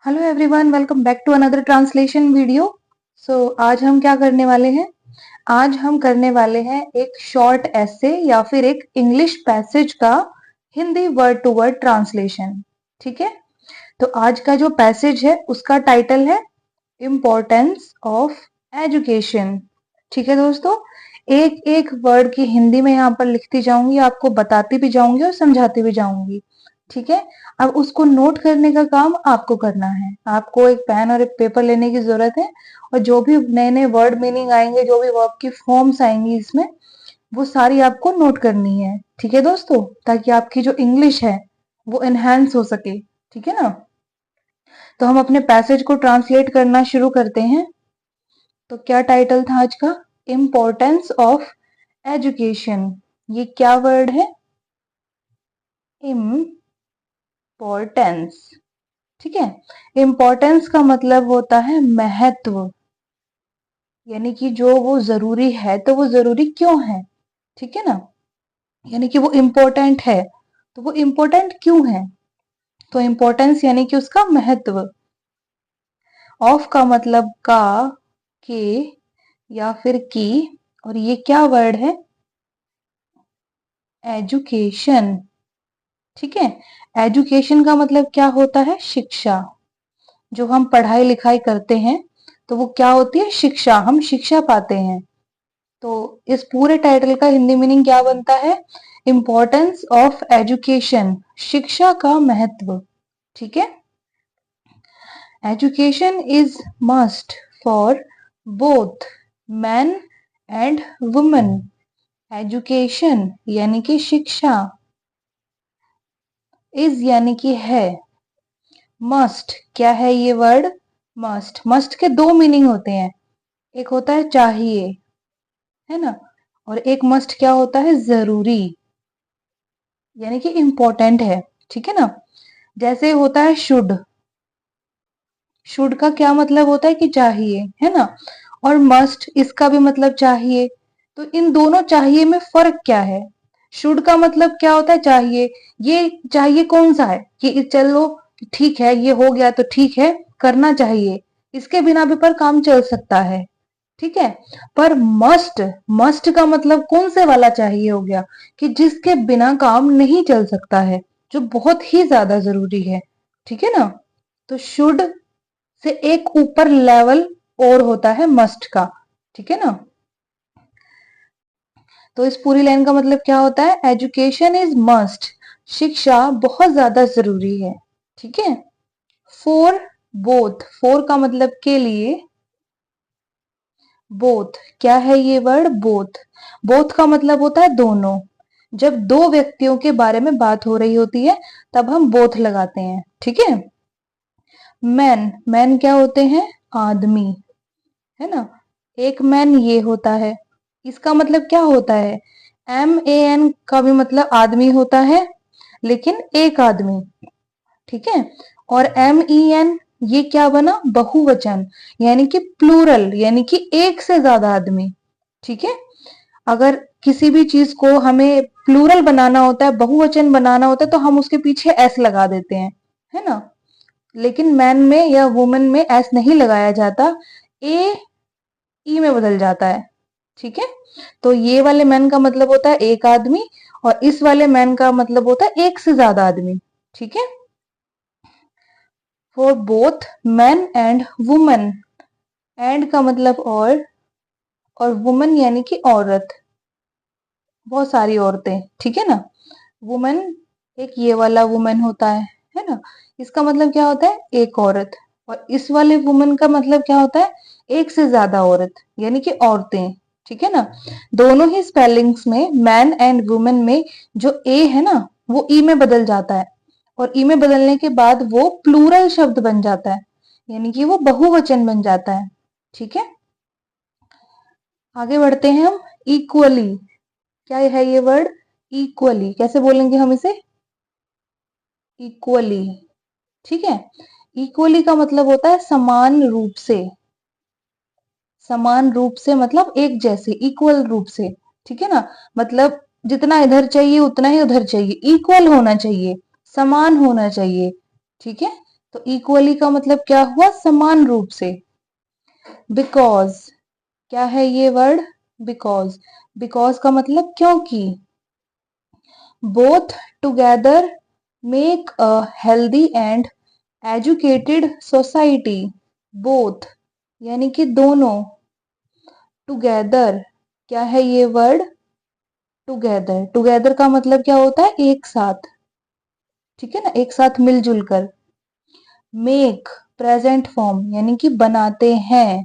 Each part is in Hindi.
Hello everyone, welcome back to another translation video. आज हम क्या करने वाले हैं? आज हम करने वाले हैं एक शॉर्ट ऐसे या फिर एक इंग्लिश पैसेज का Hindi word to word translation. ठीक है, तो आज का जो पैसेज है उसका टाइटल है इम्पोर्टेंस ऑफ एजुकेशन। ठीक है दोस्तों, एक एक वर्ड की हिंदी में यहाँ पर लिखती जाऊंगी, आपको बताती भी जाऊंगी और समझाती भी जाऊंगी। ठीक है, अब उसको नोट करने का काम आपको करना है। आपको एक पेन और एक पेपर लेने की जरूरत है और जो भी नए नए वर्ड मीनिंग आएंगे, जो भी वर्ब की फॉर्म्स आएंगी इसमें, वो सारी आपको नोट करनी है। ठीक है दोस्तों, ताकि आपकी जो इंग्लिश है वो एनहेंस हो सके। ठीक है ना, तो हम अपने पैसेज को ट्रांसलेट करना शुरू करते हैं। तो क्या टाइटल था आज का? Importance of education. ये क्या वर्ड है? इम्पोर्टेंस। ठीक है, इम्पोर्टेंस का मतलब होता है महत्व, यानी कि जो वो जरूरी है तो वो जरूरी क्यों है। ठीक है ना, यानी कि वो इम्पोर्टेंट है तो वो इम्पोर्टेंट क्यों है। तो इम्पोर्टेंस यानी कि उसका महत्व। ऑफ का मतलब का, के या फिर की, और ये क्या वर्ड है? एजुकेशन। ठीक है, एजुकेशन का मतलब क्या होता है? शिक्षा। जो हम पढ़ाई लिखाई करते हैं तो वो क्या होती है? शिक्षा। हम शिक्षा पाते हैं। तो इस पूरे टाइटल का हिंदी मीनिंग क्या बनता है? इम्पोर्टेंस ऑफ एजुकेशन, शिक्षा का महत्व। ठीक है, education is must for both man and women. Education यानी कि शिक्षा, इज यानी कि है, मस्ट क्या है ये वर्ड? मस्ट। मस्ट के दो मीनिंग होते हैं, एक होता है चाहिए, है ना, और एक मस्ट क्या होता है? जरूरी, यानी कि इम्पोर्टेंट है। ठीक है ना, जैसे होता है शुड। शुड का क्या मतलब होता है? कि चाहिए, है ना, और मस्ट इसका भी मतलब चाहिए। तो इन दोनों चाहिए में फर्क क्या है? शुड का मतलब क्या होता है? चाहिए। ये चाहिए कौन सा है? कि चलो ठीक है, ये हो गया तो ठीक है, करना चाहिए, इसके बिना भी पर काम चल सकता है। ठीक है, पर मस्ट, मस्ट का मतलब कौन से वाला चाहिए हो गया? कि जिसके बिना काम नहीं चल सकता है, जो बहुत ही ज्यादा जरूरी है। ठीक है ना, तो शुड से एक ऊपर लेवल और होता है मस्ट का। ठीक है ना, तो इस पूरी लाइन का मतलब क्या होता है? एजुकेशन इज मस्ट, शिक्षा बहुत ज्यादा जरूरी है। ठीक है, फॉर बोथ, फॉर का मतलब के लिए, बोथ क्या है ये वर्ड? बोथ। बोथ का मतलब होता है दोनों। जब दो व्यक्तियों के बारे में बात हो रही होती है तब हम बोथ लगाते हैं। ठीक है, मैन, मैन क्या होते हैं? आदमी, है ना, एक मैन ये होता है। इसका मतलब क्या होता है? MAN का भी मतलब आदमी होता है, लेकिन एक आदमी। ठीक है, और MEN ये क्या बना? बहुवचन, यानी कि प्लूरल, यानी कि एक से ज्यादा आदमी। ठीक है, अगर किसी भी चीज को हमें प्लूरल बनाना होता है, बहुवचन बनाना होता है, तो हम उसके पीछे एस लगा देते हैं, है ना, लेकिन मैन में या वुमेन में एस नहीं लगाया जाता, ए ई में बदल जाता है। ठीक है, तो ये वाले मैन का मतलब होता है एक आदमी, और इस वाले मैन का मतलब होता है एक से ज्यादा आदमी। ठीक है, for both man and women. And का मतलब और वुमेन यानी कि औरत, बहुत सारी औरतें। ठीक है ना, वुमेन एक ये वाला वुमेन होता है ना, इसका मतलब क्या होता है? एक औरत। और इस वाले वुमेन का मतलब क्या होता है? एक से ज्यादा औरत, यानी कि औरतें। ठीक है ना, दोनों ही स्पेलिंग्स में मैन एंड वुमेन में जो ए है ना वो ई में बदल जाता है, और ई में बदलने के बाद वो प्लूरल शब्द बन जाता है, यानी कि वो बहुवचन बन जाता है। ठीक है, आगे बढ़ते हैं हम। इक्वली, क्या है ये वर्ड? इक्वली कैसे बोलेंगे हम इसे? इक्वली। ठीक है, इक्वली का मतलब होता है समान रूप से। समान रूप से मतलब एक जैसे, इक्वल रूप से। ठीक है ना, मतलब जितना इधर चाहिए उतना ही उधर चाहिए, इक्वल होना चाहिए, समान होना चाहिए। ठीक है, तो इक्वली का मतलब क्या हुआ, समान रूप से। बिकॉज, क्या है ये वर्ड, बिकॉज। बिकॉज का मतलब क्योंकि। Both together make a healthy and educated society. Both यानी कि दोनों, टुगेदर क्या है ये वर्ड, टुगेदर। टुगेदर का मतलब क्या होता है, एक साथ, ठीक है ना, एक साथ मिलजुल कर। मेक प्रेजेंट फॉर्म यानी कि बनाते हैं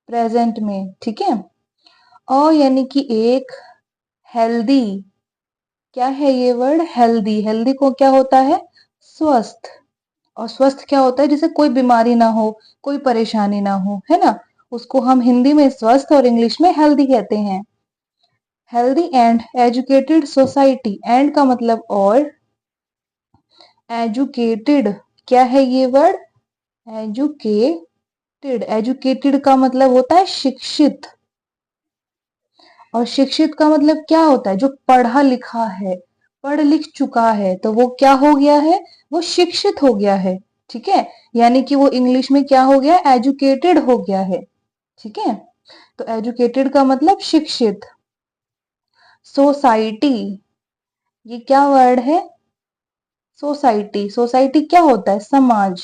प्रेजेंट में, ठीक है। और यानी कि एक, हेल्दी, क्या है ये वर्ड, हेल्दी। हेल्दी को क्या होता है, स्वस्थ। और स्वस्थ क्या होता है, जिसे कोई बीमारी ना हो, कोई परेशानी ना हो, है ना, उसको हम हिंदी में स्वस्थ और इंग्लिश में हेल्दी कहते हैं। Healthy and educated society, and का मतलब और, एजुकेटेड क्या है ये वर्ड, एजुकेटेड। एजुकेटेड का मतलब होता है शिक्षित, और शिक्षित का मतलब क्या होता है, जो पढ़ा लिखा है, पढ़ लिख चुका है, तो वो क्या हो गया है, वो शिक्षित हो गया है, ठीक है। यानी कि वो इंग्लिश में क्या हो गया, एजुकेटेड हो गया है, ठीक है। तो एजुकेटेड का मतलब शिक्षित। सोसाइटी, ये क्या वर्ड है, सोसाइटी। सोसाइटी क्या होता है, समाज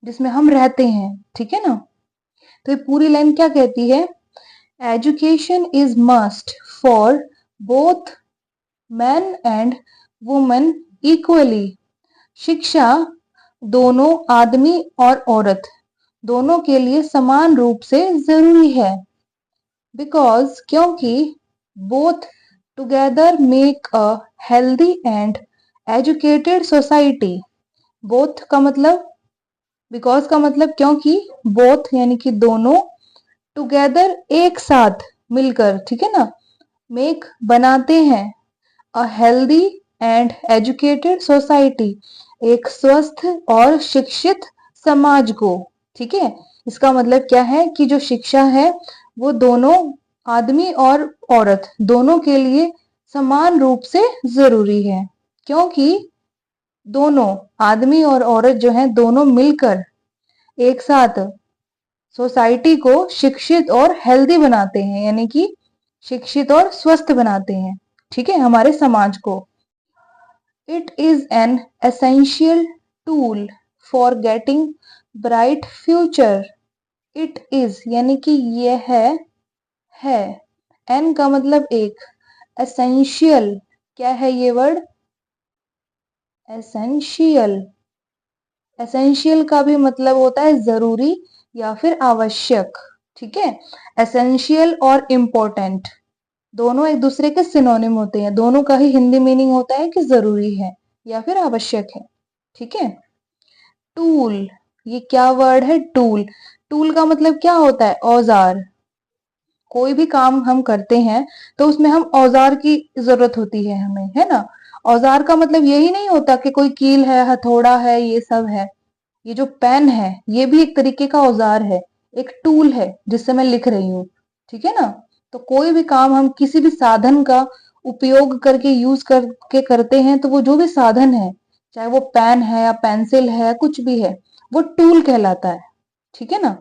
जिसमें हम रहते हैं, ठीक है ना। तो ये पूरी लाइन क्या कहती है, education is must for both man and women equally. शिक्षा दोनों आदमी और औरत दोनों के लिए समान रूप से जरूरी है। बिकॉज क्योंकि, both together make a healthy and educated society. Both का मतलब, बिकॉज का मतलब क्योंकि, बोथ यानी कि दोनों, टुगेदर एक साथ मिलकर, ठीक है ना, मेक बनाते हैं, a healthy and educated society एक स्वस्थ और शिक्षित समाज को, ठीक है। इसका मतलब क्या है कि जो शिक्षा है वो दोनों, आदमी और औरत दोनों के लिए समान रूप से जरूरी है, क्योंकि दोनों, आदमी और औरत जो है, दोनों मिलकर एक साथ सोसाइटी को शिक्षित और हेल्दी बनाते हैं, यानी कि शिक्षित और स्वस्थ बनाते हैं, ठीक है, हमारे समाज को। It is an essential tool for getting bright future. It is यानी कि यह है, एन का मतलब एक, एसेंशियल क्या है ये वर्ड, एसेंशियल। एसेंशियल का भी मतलब होता है जरूरी या फिर आवश्यक, ठीक है। एसेंशियल और इम्पोर्टेंट दोनों एक दूसरे के सिनोनिम होते हैं, दोनों का ही हिंदी मीनिंग होता है कि जरूरी है या फिर आवश्यक है, ठीक है। टूल, ये क्या वर्ड है, टूल। टूल का मतलब क्या होता है, औजार। कोई भी काम हम करते हैं तो उसमें हम औजार की जरूरत होती है हमें, है ना। औजार का मतलब यही नहीं होता कि कोई कील है, हथौड़ा है, ये सब है। ये जो पेन है ये भी एक तरीके का औजार है, एक टूल है जिससे मैं लिख रही हूँ, ठीक है ना। तो कोई भी काम हम किसी भी साधन का उपयोग करके, यूज करके करते हैं, तो वो जो भी साधन है, चाहे वो पेन है या पेंसिल है, कुछ भी है, वो टूल कहलाता है, ठीक है ना।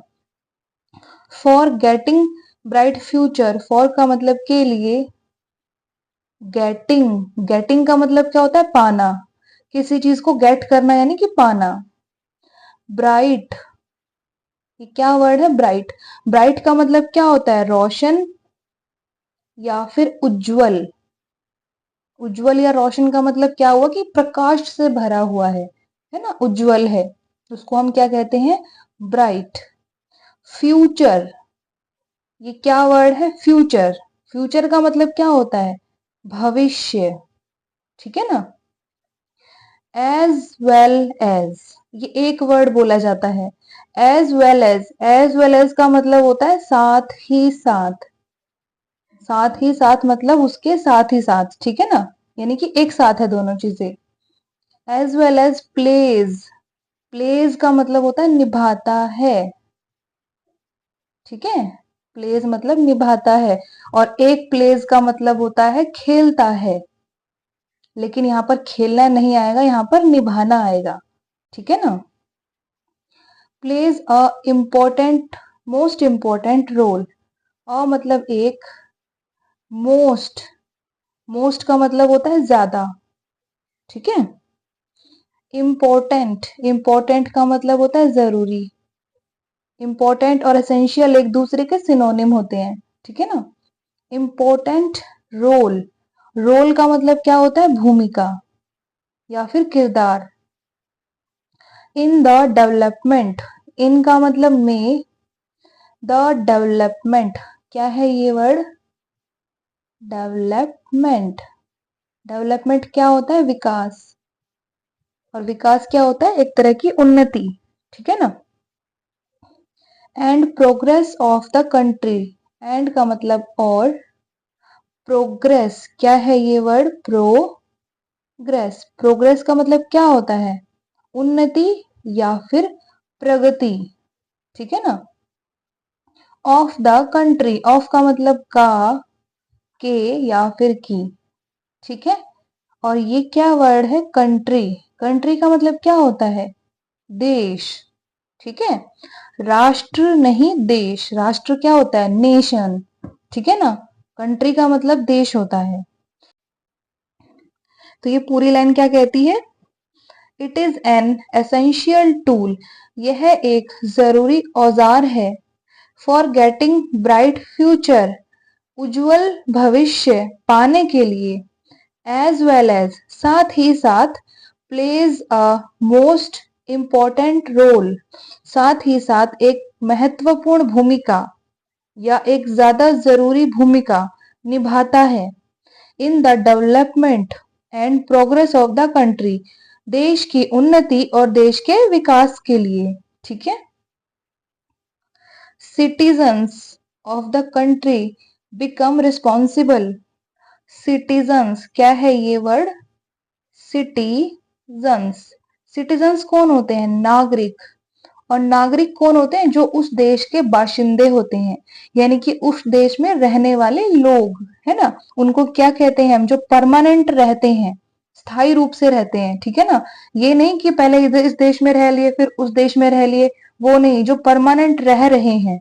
For getting bright future, for का मतलब के लिए, गेटिंग, गेटिंग का मतलब क्या होता है, पाना, किसी चीज को गेट करना यानी कि पाना। ब्राइट, ये क्या वर्ड है, ब्राइट। ब्राइट का मतलब क्या होता है, रोशन या फिर उज्जवल। उज्जवल या रोशन का मतलब क्या हुआ कि प्रकाश से भरा हुआ है ना, उज्जवल है, उसको हम क्या कहते हैं, ब्राइट। फ्यूचर, ये क्या वर्ड है, फ्यूचर। फ्यूचर का मतलब क्या होता है, भविष्य, ठीक है ना। एज वेल एज, ये एक वर्ड बोला जाता है, as well as. As well as का मतलब होता है साथ ही साथ। साथ ही साथ मतलब उसके साथ ही साथ, ठीक है ना, यानी कि एक साथ है दोनों चीजें। As well as plays, plays का मतलब होता है निभाता है, ठीक है। प्लेज मतलब निभाता है, और एक प्लेज का मतलब होता है खेलता है, लेकिन यहाँ पर खेलना नहीं आएगा, यहाँ पर निभाना आएगा, ठीक है ना। Plays a important most important role. अ मतलब एक, मोस्ट, मोस्ट का मतलब होता है ज्यादा, ठीक है। इम्पोर्टेंट, इम्पोर्टेंट का मतलब होता है जरूरी। इम्पोर्टेंट और एसेंशियल एक दूसरे के सिनोनिम होते हैं, ठीक है ना। इम्पोर्टेंट रोल, रोल का मतलब क्या होता है, भूमिका या फिर किरदार। इन द डेवलपमेंट, इन का मतलब में, द डेवलपमेंट, क्या है ये वर्ड, डेवलपमेंट। डेवलपमेंट क्या होता है, विकास, और विकास क्या होता है, एक तरह की उन्नति, ठीक है ना। And progress of the country, and का मतलब और, प्रोग्रेस क्या है ये वर्ड, प्रोग्रेस। प्रोग्रेस का मतलब क्या होता है, उन्नति या फिर प्रगति, ठीक है ना। ऑफ द कंट्री, ऑफ का मतलब का, के या फिर की, ठीक है। और ये क्या वर्ड है, कंट्री। कंट्री का मतलब क्या होता है, देश, ठीक है। राष्ट्र नहीं देश, राष्ट्र क्या होता है, नेशन, ठीक है ना। कंट्री का मतलब देश होता है। तो ये पूरी लाइन क्या कहती है, it is an essential tool, यह एक जरूरी औजार है, फॉर गेटिंग ब्राइट फ्यूचर, उज्जवल भविष्य पाने के लिए, एज वेल एज साथ ही साथ, plays a most important role, साथ ही साथ एक महत्वपूर्ण भूमिका या एक ज्यादा जरूरी भूमिका निभाता है, in the development and progress of the country, देश की उन्नति और देश के विकास के लिए, ठीक है। Citizens of the country become responsible, citizens क्या है ये वर्ड, सिटीजन्स। सिटीजन्स कौन होते हैं, नागरिक। और नागरिक कौन होते हैं, जो उस देश के बाशिंदे होते हैं, यानी कि उस देश में रहने वाले लोग, है ना। उनको क्या कहते हैं हम, जो परमानेंट रहते हैं, स्थायी रूप से रहते हैं, ठीक है ना। ये नहीं कि पहले इधर इस देश में रह लिए फिर उस देश में रह लिए, वो नहीं, जो परमानेंट रह रहे हैं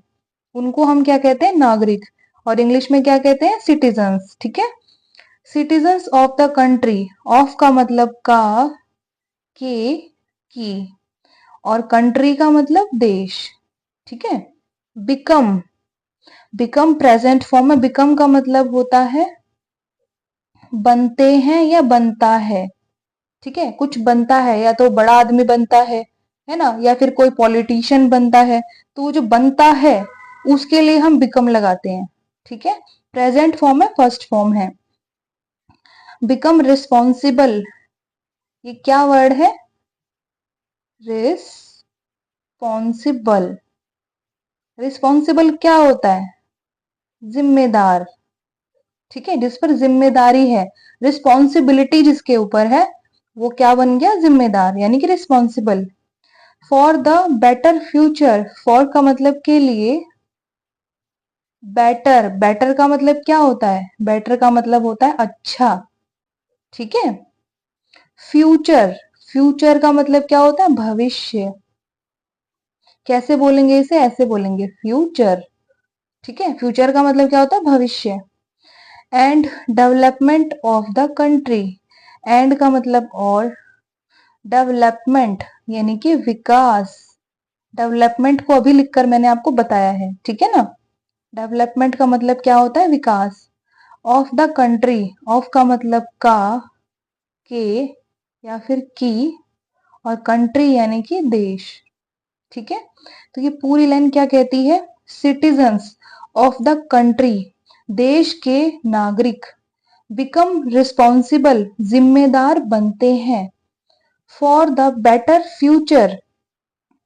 उनको हम क्या कहते हैं, नागरिक। और इंग्लिश में क्या कहते हैं, सिटीजन्स, ठीक है। Citizens of the country, of का मतलब का, के, की, और कंट्री का मतलब देश, ठीक है। बिकम, बिकम प्रेजेंट फॉर्म में, बिकम का मतलब होता है बनते हैं या बनता है, ठीक है। कुछ बनता है, या तो बड़ा आदमी बनता है ना, या फिर कोई पॉलिटिशियन बनता है, तो वो जो बनता है उसके लिए हम बिकम लगाते हैं, ठीक है। प्रेजेंट फॉर्म है, फर्स्ट फॉर्म है। बिकम रिस्पॉन्सिबल, ये क्या वर्ड है, रिस्पॉन्सिबल। रिस्पॉन्सिबल क्या होता है, जिम्मेदार, ठीक है, जिस पर जिम्मेदारी है। रिस्पॉन्सिबिलिटी जिसके ऊपर है वो क्या बन गया, जिम्मेदार, यानी कि responsible. For the better future, for का मतलब के लिए, बेटर, बेटर का मतलब क्या होता है, बेटर का मतलब होता है अच्छा, ठीक है। फ्यूचर, फ्यूचर का मतलब क्या होता है, भविष्य। कैसे बोलेंगे इसे, ऐसे बोलेंगे, फ्यूचर, ठीक है। फ्यूचर का मतलब क्या होता है, भविष्य। And development of the country, and का मतलब और, डेवलपमेंट यानी कि विकास। डेवलपमेंट को अभी लिखकर मैंने आपको बताया है, ठीक है ना। डेवलपमेंट का मतलब क्या होता है, विकास। ऑफ द कंट्री, ऑफ का मतलब का, के या फिर की, और कंट्री यानी कि देश, ठीक है। तो ये पूरी लाइन क्या कहती है, सिटीजन्स ऑफ द कंट्री, देश के नागरिक, बिकम रिस्पॉन्सिबल, जिम्मेदार बनते हैं, for the better future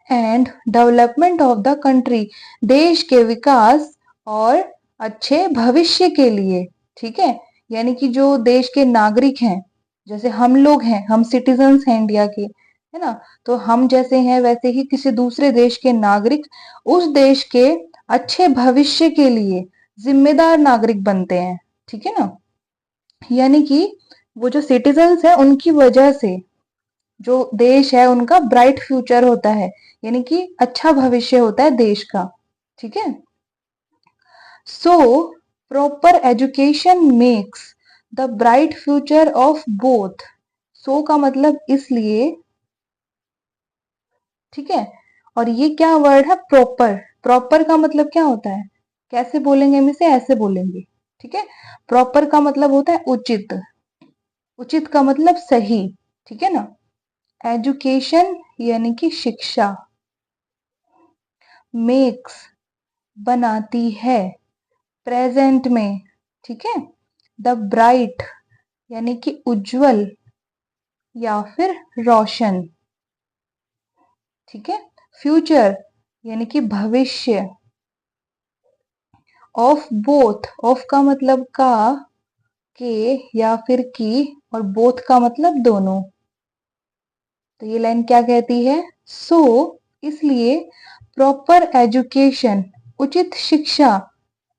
and development of the country, देश के विकास और अच्छे भविष्य के लिए, ठीक है। यानी कि जो देश के नागरिक हैं, जैसे हम लोग हैं, हम सिटीजन्स हैं इंडिया के, है ना। तो हम जैसे हैं वैसे ही किसी दूसरे देश के नागरिक उस देश के अच्छे भविष्य के लिए जिम्मेदार नागरिक बनते हैं, ठीक है ना। यानी कि वो जो सिटीजन्स है उनकी वजह से जो देश है उनका ब्राइट फ्यूचर होता है, यानी कि अच्छा भविष्य होता है देश का। ठीक है। So proper education makes the bright future of both. So का मतलब इसलिए, ठीक है। और ये क्या वर्ड है, प्रॉपर। प्रॉपर का मतलब क्या होता है, कैसे बोलेंगे हम इसे, ऐसे बोलेंगे। ठीक है। प्रॉपर का मतलब होता है उचित, उचित का मतलब सही। ठीक है ना। एजुकेशन यानी कि शिक्षा, मेक्स बनाती है, प्रेजेंट में। ठीक है। द ब्राइट यानी कि उज्जवल या फिर रोशन। ठीक है। फ्यूचर यानी कि भविष्य। ऑफ बोथ, ऑफ का मतलब का, के या फिर की, और बोथ का मतलब दोनों। तो ये लाइन क्या कहती है, सो इसलिए प्रॉपर एजुकेशन उचित शिक्षा,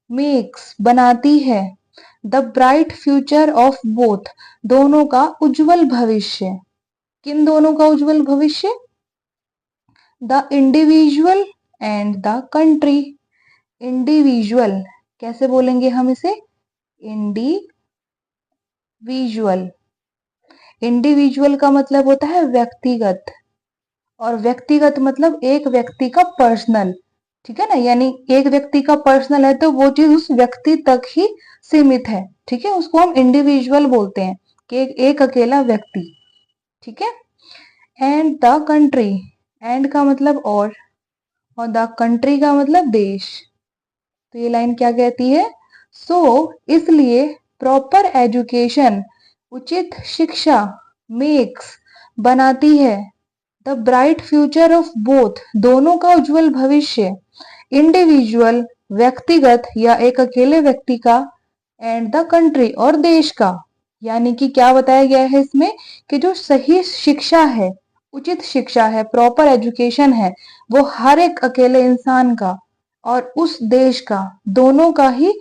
मेक्स बनाती है, the bright future of both दोनों का उज्जवल भविष्य। किन दोनों का उज्जवल भविष्य, the individual and the country. Individual कैसे बोलेंगे हम इसे, इंडिविजुअल। इंडिविजुअल का मतलब होता है व्यक्तिगत, और व्यक्तिगत मतलब एक व्यक्ति का पर्सनल। ठीक है ना, यानी एक व्यक्ति का पर्सनल है तो वो चीज उस व्यक्ति तक ही सीमित है। ठीक है, उसको हम इंडिविजुअल बोलते हैं कि एक अकेला व्यक्ति। ठीक है। एंड द कंट्री, एंड का मतलब और द कंट्री का मतलब देश। तो ये लाइन क्या कहती है, सो इसलिए प्रॉपर एजुकेशन उचित शिक्षा, मेक्स बनाती है, the bright future of both दोनों का उज्जवल भविष्य, इंडिविजुअल व्यक्तिगत या एक अकेले व्यक्ति का, एंड द कंट्री और देश का। यानी कि क्या बताया गया है इसमें, कि जो सही शिक्षा है, उचित शिक्षा है, प्रॉपर एजुकेशन है, वो हर एक अकेले इंसान का और उस देश का, दोनों का ही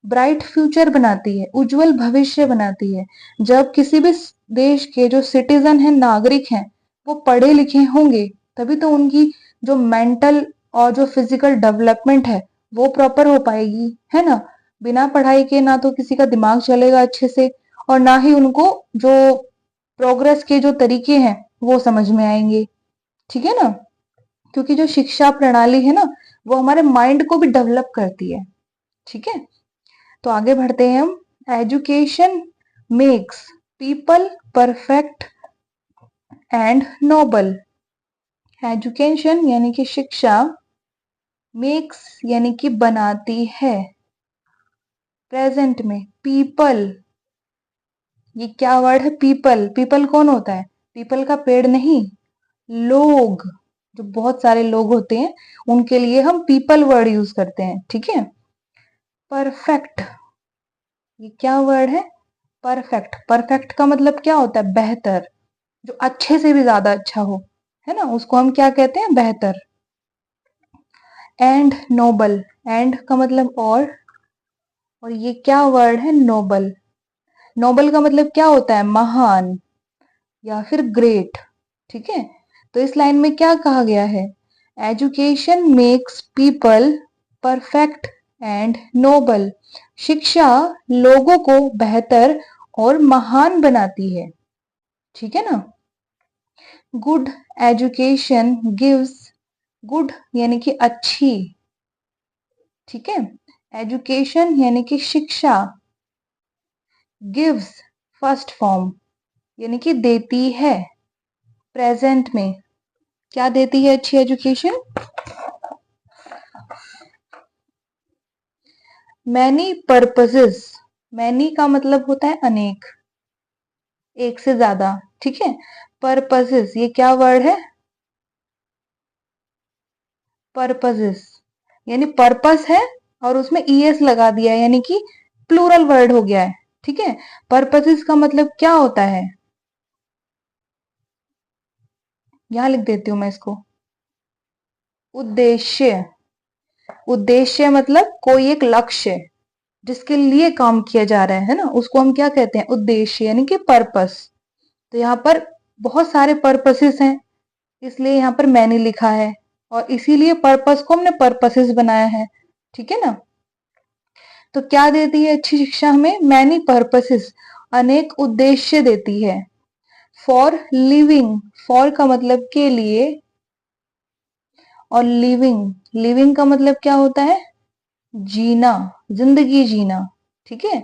ब्राइट फ्यूचर बनाती है, उज्जवल भविष्य बनाती है। जब किसी भी देश के जो सिटीजन है, नागरिक हैं, वो पढ़े लिखे होंगे, तभी तो उनकी जो मेंटल और जो फिजिकल डेवलपमेंट है वो प्रॉपर हो पाएगी, है ना। बिना पढ़ाई के ना तो किसी का दिमाग चलेगा अच्छे से, और ना ही उनको जो प्रोग्रेस के जो तरीके हैं वो समझ में आएंगे। ठीक है ना, क्योंकि जो शिक्षा प्रणाली है ना, वो हमारे माइंड को भी डेवलप करती है। ठीक है। तो आगे बढ़ते हैं हम। Education makes people perfect and noble. Education यानी कि शिक्षा, मेक्स यानी कि बनाती है, प्रेजेंट में पीपल, ये क्या वर्ड है, पीपल। पीपल कौन होता है, पीपल का पेड़ नहीं, लोग, जो बहुत सारे लोग होते हैं उनके लिए हम पीपल वर्ड यूज करते हैं। ठीक है। परफेक्ट, ये क्या वर्ड है, परफेक्ट। परफेक्ट का मतलब क्या होता है, बेहतर, जो अच्छे से भी ज्यादा अच्छा हो, है ना, उसको हम क्या कहते हैं, बेहतर। एंड नोबल, एंड का मतलब और ये क्या वर्ड है, नोबल। नोबल का मतलब क्या होता है, महान या फिर ग्रेट। ठीक है। तो इस लाइन में क्या कहा गया है, education makes people perfect and noble. शिक्षा लोगों को बेहतर और महान बनाती है। ठीक है ना। गुड एजुकेशन गिव्स, गुड यानी कि अच्छी, ठीक है, एजुकेशन यानी कि शिक्षा, गिव्स फर्स्ट फॉर्म यानी कि देती है, प्रेजेंट में क्या देती है, अच्छी एजुकेशन, मैनी पर्पसेस। मैनी का मतलब होता है अनेक, एक से ज्यादा। ठीक है। पर्पसेस, ये क्या वर्ड है, पर्पसेस, यानी पर्पस है और उसमें ईएस लगा दिया, यानी कि प्लूरल वर्ड हो गया है। ठीक है। पर्पसेस का मतलब क्या होता है, यहां लिख देती हूं मैं इसको, उद्देश्य। उद्देश्य मतलब कोई एक लक्ष्य जिसके लिए काम किया जा रहा है ना, उसको हम क्या कहते हैं, उद्देश्य यानी कि पर्पस। तो यहाँ पर बहुत सारे पर्पसेस हैं, इसलिए यहाँ पर मैनी लिखा है और इसीलिए पर्पस को हमने पर्पसेस बनाया है। ठीक है ना। तो क्या देती है अच्छी शिक्षा हमें? मैनी पर्पसेस, अनेक उद्देश्य देती है। फॉर लिविंग, फॉर का मतलब के लिए, और लिविंग, लिविंग का मतलब क्या होता है? जीना, जिंदगी जीना। ठीक है।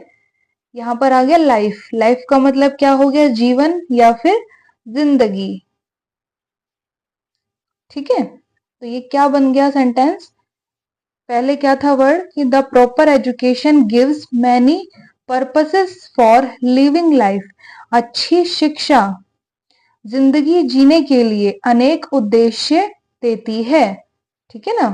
यहां पर आ गया लाइफ, लाइफ का मतलब क्या हो गया? जीवन या फिर जिंदगी। ठीक है। तो ये क्या बन गया सेंटेंस? पहले क्या था वर्ड कि the proper education gives many purposes for living life. अच्छी शिक्षा जिंदगी जीने के लिए अनेक उद्देश्य देती है। ठीक है ना।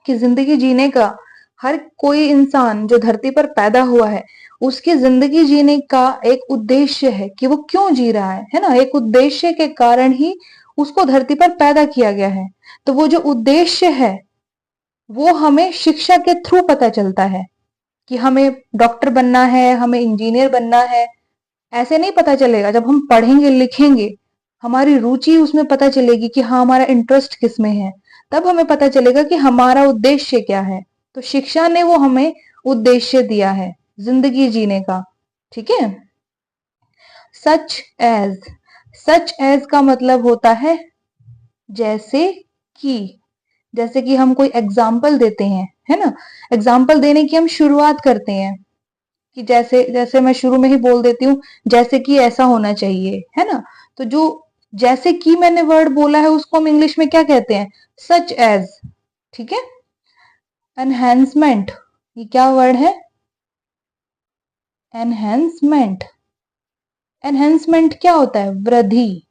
कि जिंदगी जीने का हर कोई इंसान जो धरती पर पैदा हुआ है, उसकी जिंदगी जीने का एक उद्देश्य है कि वो क्यों जी रहा है ना। एक उद्देश्य के कारण ही उसको धरती पर पैदा किया गया है। तो वो जो उद्देश्य है वो हमें शिक्षा के थ्रू पता चलता है कि हमें डॉक्टर बनना है, हमें इंजीनियर बनना है। ऐसे नहीं पता चलेगा। जब हम पढ़ेंगे लिखेंगे, हमारी रुचि उसमें पता चलेगी कि हाँ हमारा इंटरेस्ट किस में है, तब हमें पता चलेगा कि हमारा उद्देश्य क्या है। तो शिक्षा ने वो हमें उद्देश्य दिया है जिंदगी जीने का। ठीक है। सच एज, सच एज का मतलब होता है जैसे कि, जैसे कि हम कोई एग्जाम्पल देते हैं, है ना। एग्जाम्पल देने की हम शुरुआत करते हैं कि जैसे, जैसे मैं शुरू में ही बोल देती हूँ जैसे कि ऐसा होना चाहिए, है ना। तो जो जैसे कि मैंने वर्ड बोला है उसको हम इंग्लिश में क्या कहते हैं? Such as. ठीक है। एनहेंसमेंट, ये क्या वर्ड है? एनहेंसमेंट। एनहेंसमेंट क्या होता है? वृद्धि।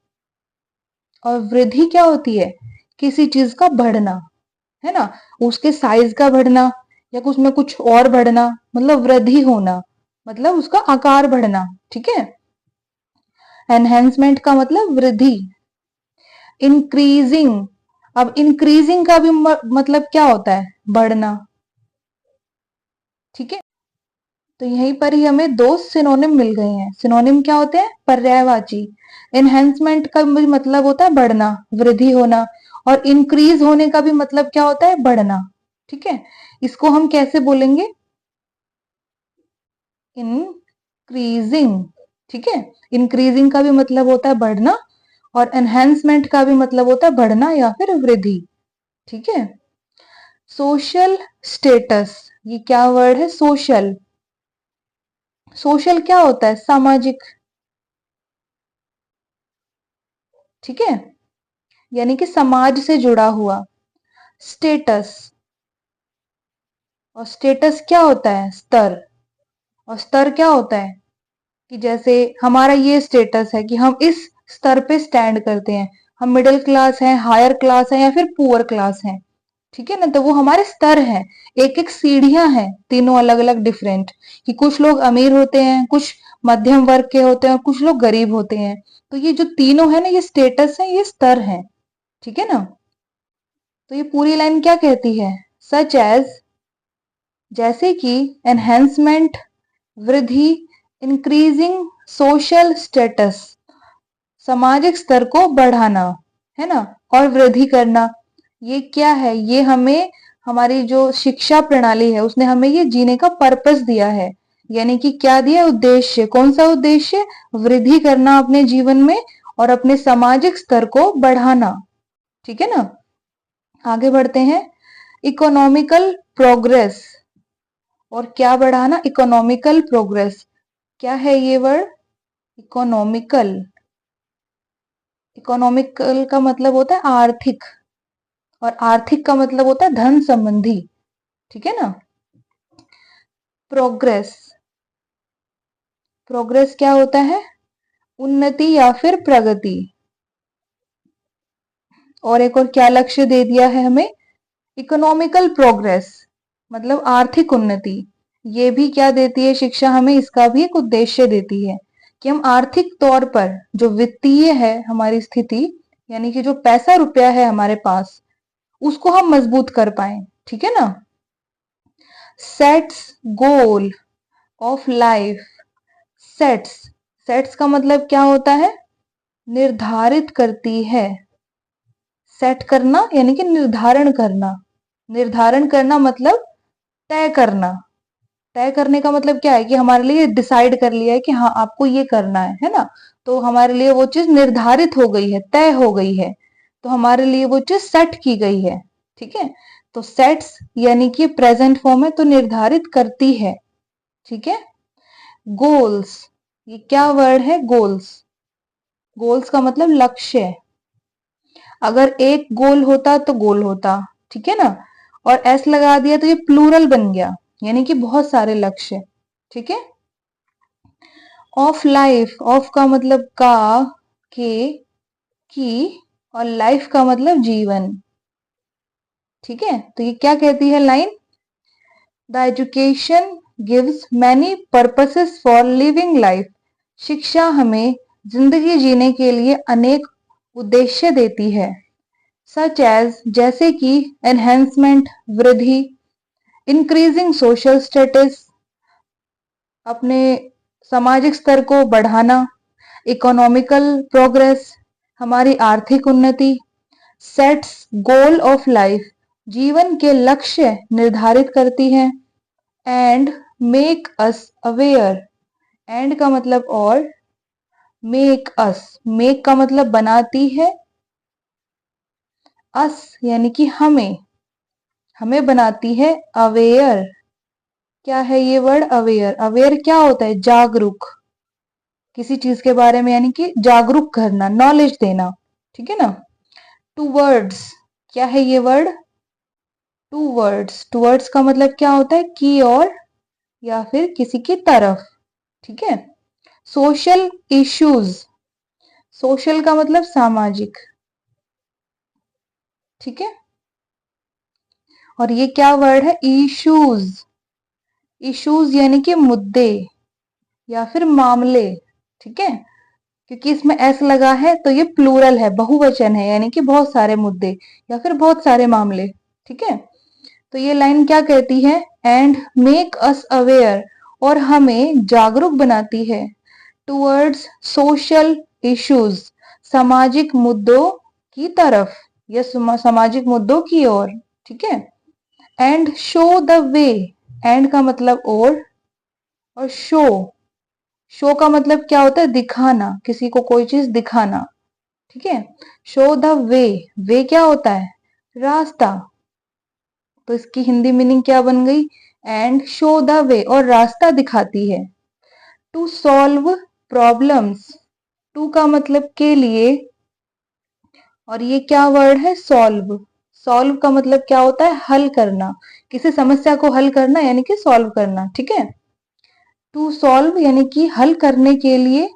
और वृद्धि क्या होती है? किसी चीज का बढ़ना, है ना। उसके साइज का बढ़ना या उसमें कुछ और बढ़ना, मतलब वृद्धि होना, मतलब उसका आकार बढ़ना। ठीक है। एनहेंसमेंट का मतलब वृद्धि। इंक्रीजिंग, अब इंक्रीजिंग का भी मतलब क्या होता है? बढ़ना। ठीक है। तो यहीं पर ही हमें दो सिनोनिम मिल गए हैं। सिनोनिम क्या होते हैं? पर्यायवाची। एनहेंसमेंट का भी मतलब होता है बढ़ना, वृद्धि होना, और इंक्रीज होने का भी मतलब क्या होता है? बढ़ना। ठीक है। इसको हम कैसे बोलेंगे? इंक्रीजिंग। ठीक है। इंक्रीजिंग का भी मतलब होता है बढ़ना, और एनहेंसमेंट का भी मतलब होता है बढ़ना या फिर वृद्धि। ठीक है। सोशल स्टेटस, ये क्या वर्ड है? सोशल। सोशल क्या होता है? सामाजिक। ठीक है। यानी कि समाज से जुड़ा हुआ। स्टेटस, और स्टेटस क्या होता है? स्तर। और स्तर क्या होता है? कि जैसे हमारा ये स्टेटस है कि हम इस स्तर पे स्टैंड करते हैं। हम मिडिल क्लास हैं, हायर क्लास हैं या फिर पुअर क्लास हैं। ठीक है ना। तो वो हमारे स्तर हैं, एक एक सीढ़ियां हैं, तीनों अलग अलग डिफरेंट। कि कुछ लोग अमीर होते हैं, कुछ मध्यम वर्ग के होते हैं और कुछ लोग गरीब होते हैं। तो ये जो तीनों है ना, ये स्टेटस है, ये स्तर है। ठीक है ना। तो ये पूरी लाइन क्या कहती है? सच एज, जैसे कि, एनहेंसमेंट, वृद्धि, इंक्रीजिंग सोशल स्टेटस, सामाजिक स्तर को बढ़ाना, है ना, और वृद्धि करना। ये क्या है? ये हमें, हमारी जो शिक्षा प्रणाली है उसने हमें ये जीने का पर्पस दिया है। यानी कि क्या दिया? उद्देश्य। कौन सा उद्देश्य? वृद्धि करना अपने जीवन में और अपने सामाजिक स्तर को बढ़ाना। ठीक है ना। आगे बढ़ते हैं। इकोनॉमिकल प्रोग्रेस, और क्या बढ़ाना? Economical progress. क्या है ये वर्ड? इकोनॉमिकल। इकोनॉमिकल का मतलब होता है आर्थिक, और आर्थिक का मतलब होता है धन संबंधी। ठीक है ना। प्रोग्रेस, प्रोग्रेस क्या होता है? उन्नति या फिर प्रगति। और एक और क्या लक्ष्य दे दिया है हमें? इकोनॉमिकल प्रोग्रेस, मतलब आर्थिक उन्नति। ये भी क्या देती है शिक्षा हमें? इसका भी एक उद्देश्य देती है कि हम आर्थिक तौर पर जो वित्तीय है हमारी स्थिति, यानी कि जो पैसा रुपया है हमारे पास, उसको हम मजबूत कर पाए। ठीक है ना। Sets goal of life. Sets, sets का मतलब क्या होता है? निर्धारित करती है। सेट करना यानी कि निर्धारण करना। निर्धारण करना मतलब तय करना। तय करने का मतलब क्या है कि हमारे लिए डिसाइड कर लिया है कि हाँ आपको ये करना है ना। तो हमारे लिए वो चीज निर्धारित हो गई है, तय हो गई है, तो हमारे लिए वो चीज सेट की गई है। ठीक है, तो सेट्स यानी कि प्रेजेंट फॉर्म है, तो निर्धारित करती है। ठीक है, गोल्स, ये क्या वर्ड है? गोल्स। गोल्स का मतलब लक्ष्य। अगर एक गोल होता तो गोल होता, ठीक है ना, और एस लगा दिया तो ये प्लूरल बन गया, यानी कि बहुत सारे लक्ष्य। ठीक है, ऑफ लाइफ, ऑफ का मतलब का, के, की, और लाइफ का मतलब जीवन। ठीक है, तो ये क्या कहती है line? The education gives many purposes for living life. शिक्षा हमें जिंदगी जीने के लिए अनेक उद्देश्य देती है। सच एज, जैसे कि एनहेंसमेंट, वृद्धि, इंक्रीजिंग सोशल स्टेटस, अपने सामाजिक स्तर को बढ़ाना, इकोनॉमिकल प्रोग्रेस, हमारी आर्थिक उन्नति, सेट्स गोल ऑफ लाइफ, जीवन के लक्ष्य निर्धारित करती है, and make us aware, and का मतलब और, मेक अस, मेक का मतलब बनाती है, अस यानी कि हमें, हमें बनाती है अवेयर। क्या है ये वर्ड? अवेयर। अवेयर क्या होता है? जागरूक, किसी चीज के बारे में, यानी कि जागरूक करना, नॉलेज देना। ठीक है ना। टूवर्ड्स, क्या है ये वर्ड? टूवर्ड्स। टूवर्ड्स का मतलब क्या होता है? की ओर या फिर किसी की तरफ। ठीक है। सोशल इश्यूज, सोशल का मतलब सामाजिक। ठीक है, और ये क्या वर्ड है? इश्यूज। इश्यूज यानी कि मुद्दे या फिर मामले। ठीक है, क्योंकि इसमें एस लगा है तो ये प्लूरल है, बहुवचन है, यानी कि बहुत सारे मुद्दे या फिर बहुत सारे मामले। ठीक है, तो ये लाइन क्या कहती है? एंड मेक अस अवेयर, और हमें जागरूक बनाती है, टुवर्ड्स सोशल इश्यूज, सामाजिक मुद्दों की तरफ या सामाजिक मुद्दों की ओर। ठीक है, and show the way, and का मतलब और शो, शो का मतलब क्या होता है? दिखाना, किसी को कोई चीज दिखाना। ठीक है, शो द वे, वे क्या होता है? रास्ता। तो इसकी हिंदी मीनिंग क्या बन गई? एंड शो द वे, और रास्ता दिखाती है। टू सॉल्व प्रॉब्लम्स, टू का मतलब के लिए, और ये क्या वर्ड है? सॉल्व। सॉल्व का मतलब क्या होता है? हल करना, किसी समस्या को हल करना, यानी कि सॉल्व करना। ठीक है, टू सॉल्व यानी कि हल करने के लिए,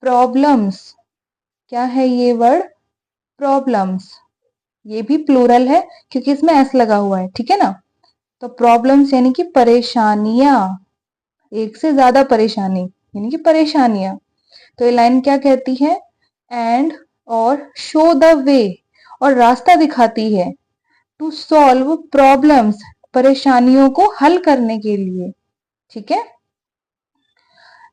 प्रॉब्लम्स, क्या है ये वर्ड? प्रॉब्लम्स। ये भी प्लूरल है क्योंकि इसमें एस लगा हुआ है। ठीक है ना, तो प्रॉब्लम्स यानी कि परेशानियां, एक से ज्यादा परेशानी यानी कि परेशानियां। तो ये लाइन क्या कहती है? एंड और शो द वे, और रास्ता दिखाती है, टू सॉल्व प्रॉब्लम्स, परेशानियों को हल करने के लिए। ठीक है,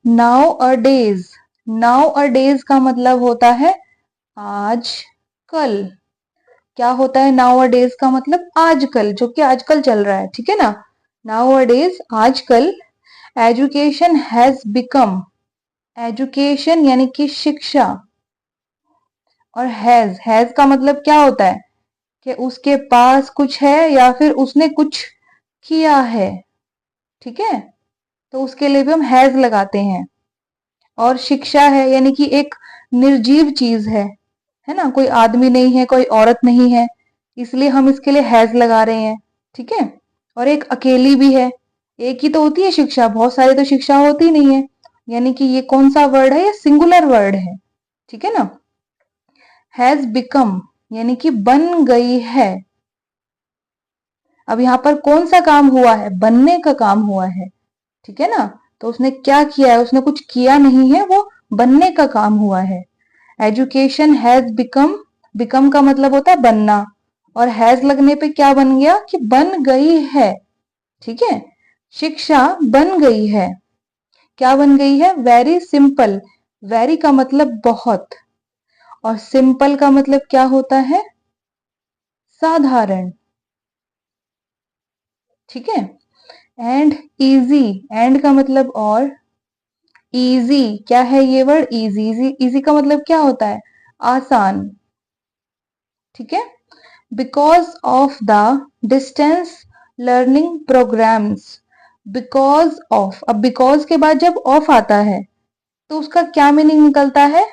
नाउ अ डेज, नाउ अ डेज का मतलब होता है आज कल। क्या होता है नाउ अ डेज का मतलब? आजकल, जो कि आजकल चल रहा है। ठीक है ना, नाउ अ डेज आजकल, एजुकेशन हैज बिकम, एजुकेशन यानी कि शिक्षा, और हैज का मतलब क्या होता है? कि उसके पास कुछ है या फिर उसने कुछ किया है। ठीक है, तो उसके लिए भी हम हैज लगाते हैं। और शिक्षा है यानी कि एक निर्जीव चीज है ना, कोई आदमी नहीं है, कोई औरत नहीं है, इसलिए हम इसके लिए हैज लगा रहे हैं। ठीक है, और एक अकेली भी है, एक ही तो होती है शिक्षा, बहुत सारी तो शिक्षा होती नहीं है, यानी कि ये कौन सा वर्ड है? ये सिंगुलर वर्ड है। ठीक है ना, हैज बिकम यानी कि बन गई है। अब यहाँ पर कौन सा काम हुआ है? बनने का काम हुआ है। ठीक है ना, तो उसने क्या किया है? उसने कुछ किया नहीं है, वो बनने का काम हुआ है। एजुकेशन हैज बिकम, बिकम का मतलब होता है बनना, और हैज लगने पे क्या बन गया? कि बन गई है। ठीक है, शिक्षा बन गई है। क्या बन गई है? वेरी सिंपल, वेरी का मतलब बहुत, और सिंपल का मतलब क्या होता है? साधारण। ठीक है। एंड इजी, एंड का मतलब और, इजी क्या है ये वर्ड? इजी। इजी, इजी का मतलब क्या होता है? आसान। ठीक है। Because of the distance learning programs, because of, अब बिकॉज के बाद जब ऑफ आता है तो उसका क्या मीनिंग निकलता है?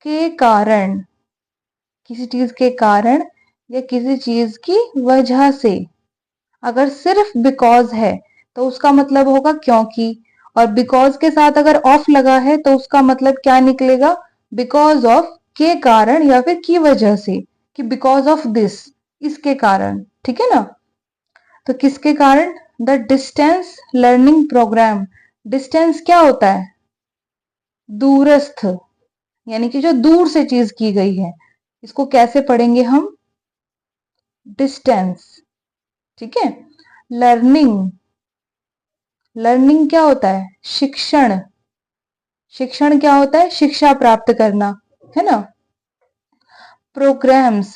के कारण, किसी चीज के कारण या किसी चीज की वजह से। अगर सिर्फ बिकॉज है तो उसका मतलब होगा क्योंकि, और बिकॉज के साथ अगर ऑफ लगा है तो उसका मतलब क्या निकलेगा? बिकॉज ऑफ, के कारण या फिर की वजह से, कि बिकॉज ऑफ दिस, इसके कारण। ठीक है ना? तो किसके कारण? The distance learning program. Distance क्या होता है? दूरस्थ, यानी कि जो दूर से चीज की गई है, इसको कैसे पढ़ेंगे हम? डिस्टेंस। ठीक है। लर्निंग, लर्निंग क्या होता है? शिक्षण। शिक्षण क्या होता है? शिक्षा प्राप्त करना, है ना? प्रोग्राम्स,